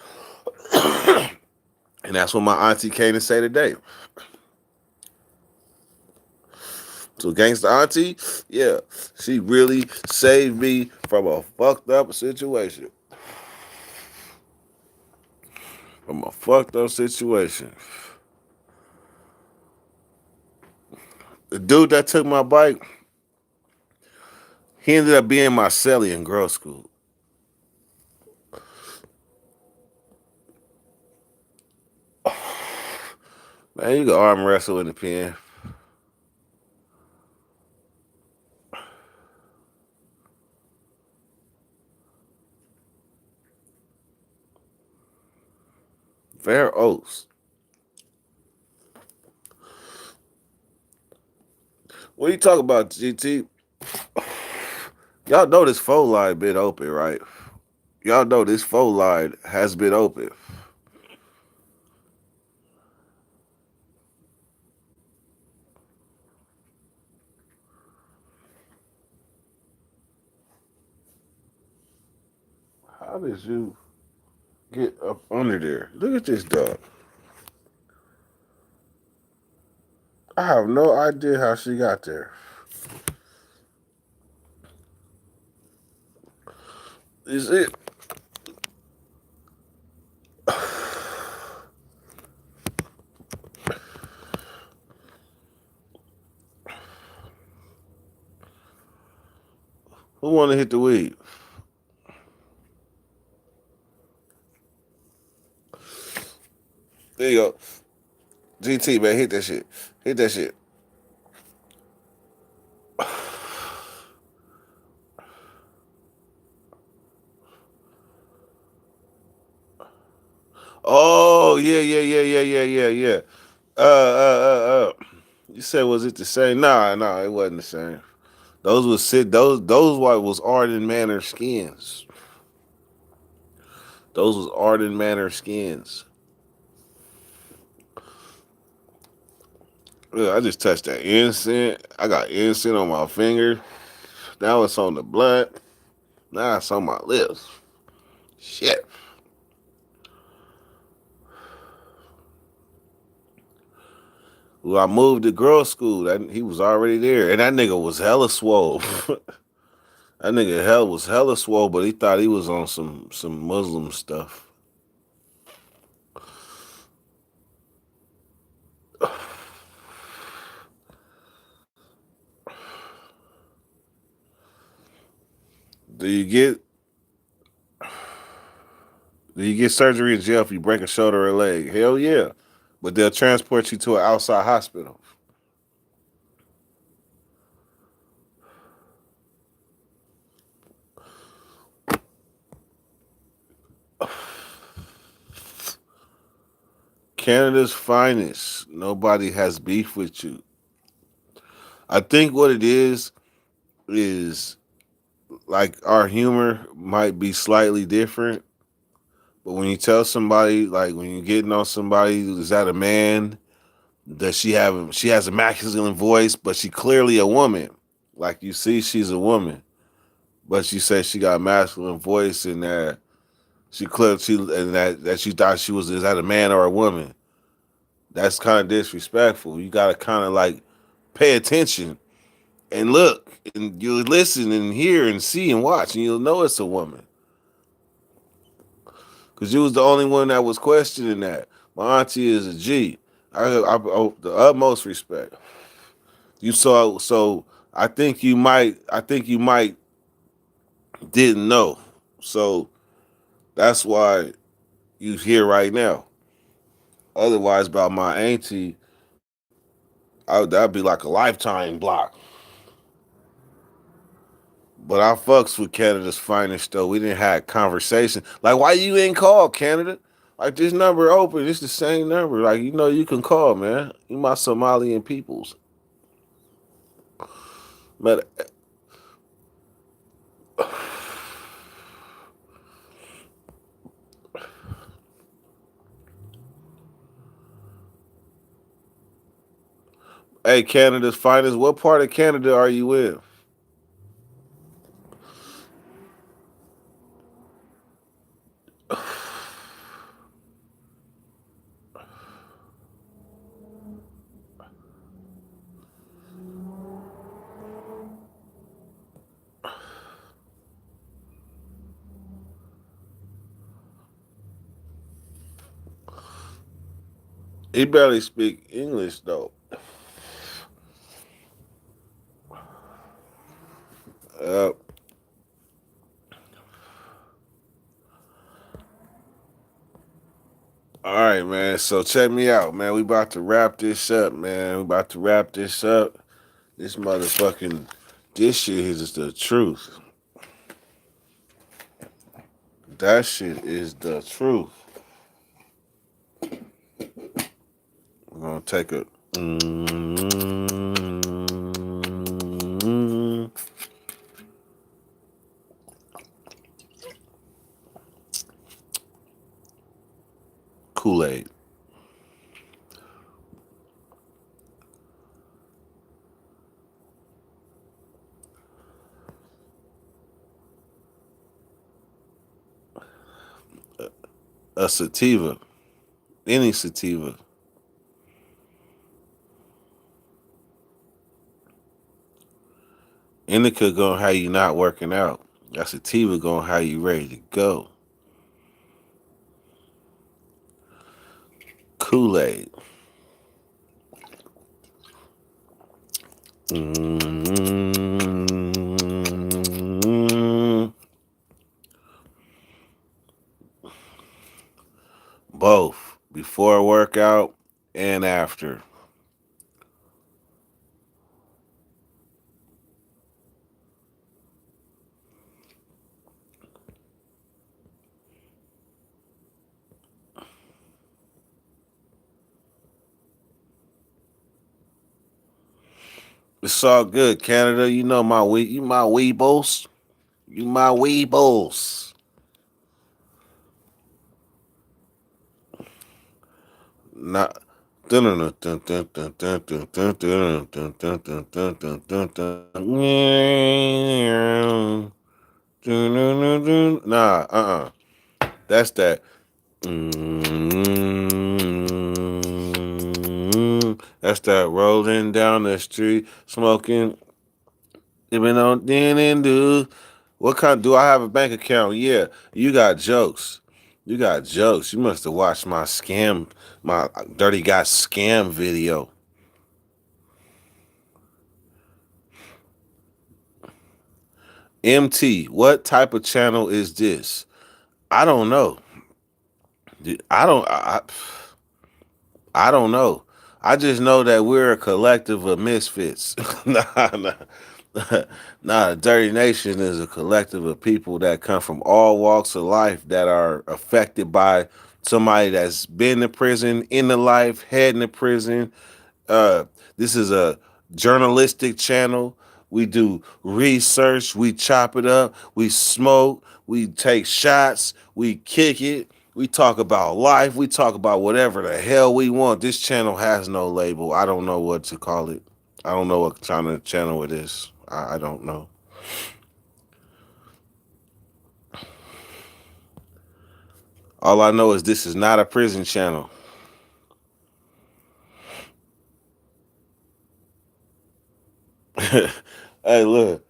and that's when my auntie came to say today. So gangsta auntie, yeah, she really saved me from a fucked up situation. From a fucked up situation. The dude that took my bike, he ended up being my celly in girls' school. Man, you can arm wrestle in the pen. Fair oats. What you talk about, GT? Y'all know this phone line been open, right? Y'all know this phone line has been open. How did you get up under there? Look at this dog. I have no idea how she got there. Is it? Who want to hit the weed? There you go. GT, man, hit that shit. Hit that shit. Oh, yeah. You said was it the same? Nah, it wasn't the same. Those was sit. Those what was Arden Manor skins. Those was Arden Manor skins. Yeah, I just touched that incense. I got incense on my finger. Now it's on the blunt. Now it's on my lips. Shit. Well, I moved to girls' school. He was already there, and that nigga was hella swole. That nigga was hella swole, but he thought he was on some Muslim stuff. Do you get do you get surgery in jail if you break a shoulder or a leg? Hell yeah, but they'll transport you to an outside hospital. Canada's finest. Nobody has beef with you. I think what it is like our humor might be slightly different, but when you tell somebody, like when you're getting on somebody, is that a man? Does she has a masculine voice, but she clearly a woman. Like you see, she's a woman, but she says she got a masculine voice and that she and that she thought she was is that a man or a woman? That's kind of disrespectful. You gotta kind of like pay attention and look and you listen and hear and see and watch and you'll know it's a woman. Cause you was the only one that was questioning that. My auntie is a G. I owe the utmost respect. You saw so I think you might didn't know. So that's why you here right now. Otherwise, about my auntie, that'd be like a lifetime block. But I fucks with Canada's finest though. We didn't have conversation. Like, why you ain't call Canada? Like, this number open. It's the same number. Like, you can call, man. You my Somalian peoples. But hey, Canada's finest. What part of Canada are you in? He barely speak English though. Uh, all right, man. So check me out, man. We about to wrap this up, man. We about to wrap this up. This motherfucking this shit is the truth. That shit is the truth. We're gonna take a Kool-Aid. A sativa. Any sativa. Indica gonna have you not working out. That sativa gonna have you ready to go. Kool-Aid. Both. Before a workout and after. It's all good, Canada. You know you my weebles. You my weebles. Not nah, That's that. That's that rolling down the street, smoking. Even on then and do. What kind? Do I have a bank account? Yeah. You got jokes. You got jokes. You must have watched my Dirty Guy scam video. MT, what type of channel is this? I don't know. I don't. I don't know. I just know that we're a collective of misfits. Nah. Nah, Dirty Nation is a collective of people that come from all walks of life that are affected by somebody that's been to prison, in the life, heading to prison. Uh, this is a journalistic channel. We do research, we chop it up, we smoke, we take shots, we kick it, we talk about life, we talk about whatever the hell we want. This channel has no label. I don't know what to call it. I don't know what kind of channel it is. I don't know. All I know is this is not a prison channel. Hey, look,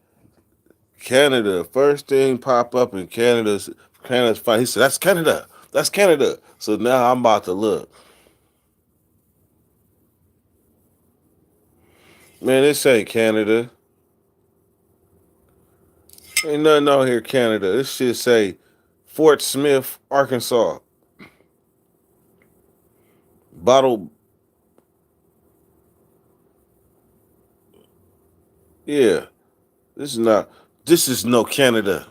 Canada. First thing pop up in Canada's fine. He said, "That's Canada. That's Canada." So now I'm about to look. Man, this ain't Canada. Ain't nothing out here, Canada. This shit say Fort Smith, Arkansas. Bottle. Yeah, this is not. This is no Canada.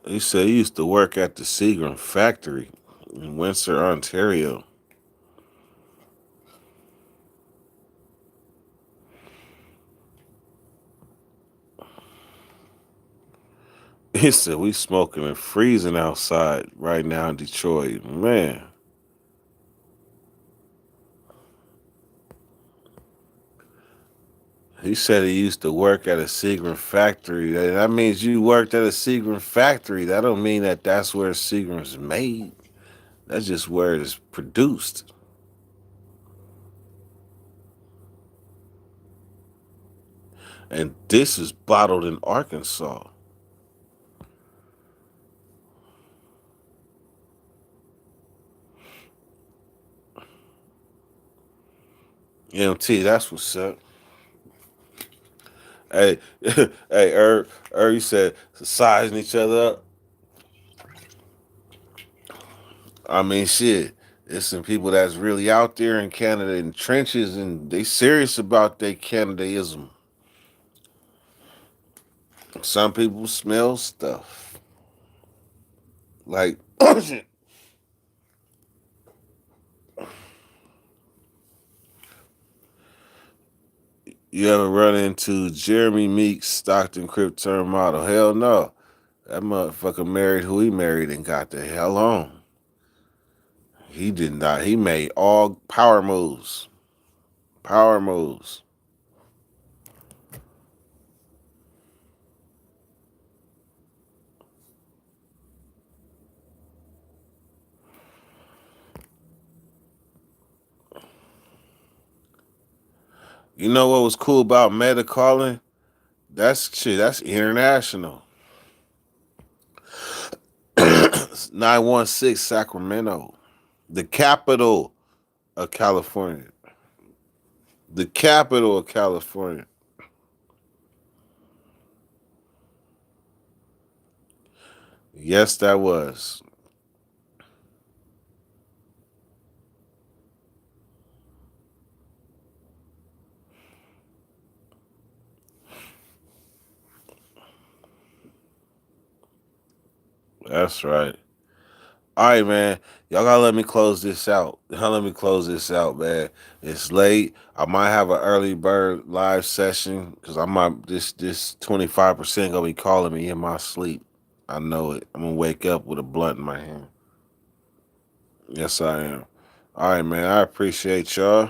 He said he used to work at the Seagram factory in Windsor, Ontario. He said we smoking and freezing outside right now in Detroit. Man, he said he used to work at a Seagram factory. That means you worked at a Seagram factory. That don't mean that that's where Seagram's made. That's just where it's produced. And this is bottled in Arkansas. MT, that's what's up. Hey, hey, you said sizing each other up. I mean, shit. There's some people that's really out there in Canada in trenches, and they serious about their Canadaism. Some people smell stuff like you ever run into Jeremy Meeks, Stockton Crip turn model? Hell no. That motherfucker married who he married and got the hell on. He did not. He made all power moves. Power moves. You know what was cool about Meta calling? That's shit. That's international. 916 Sacramento, the capital of California. The capital of California. Yes, that was. That's right. All right, man. Y'all gotta let me close this out. Y'all let me close this out, man. It's late. I might have an early bird live session because I might this 25% gonna be calling me in my sleep. I know it. I'm gonna wake up with a blunt in my hand. Yes, I am. All right, man. I appreciate y'all.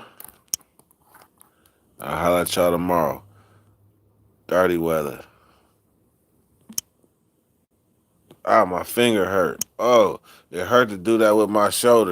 I'll holler at y'all tomorrow. Dirty weather. Ah, my finger hurt. Oh, it hurt to do that with my shoulder.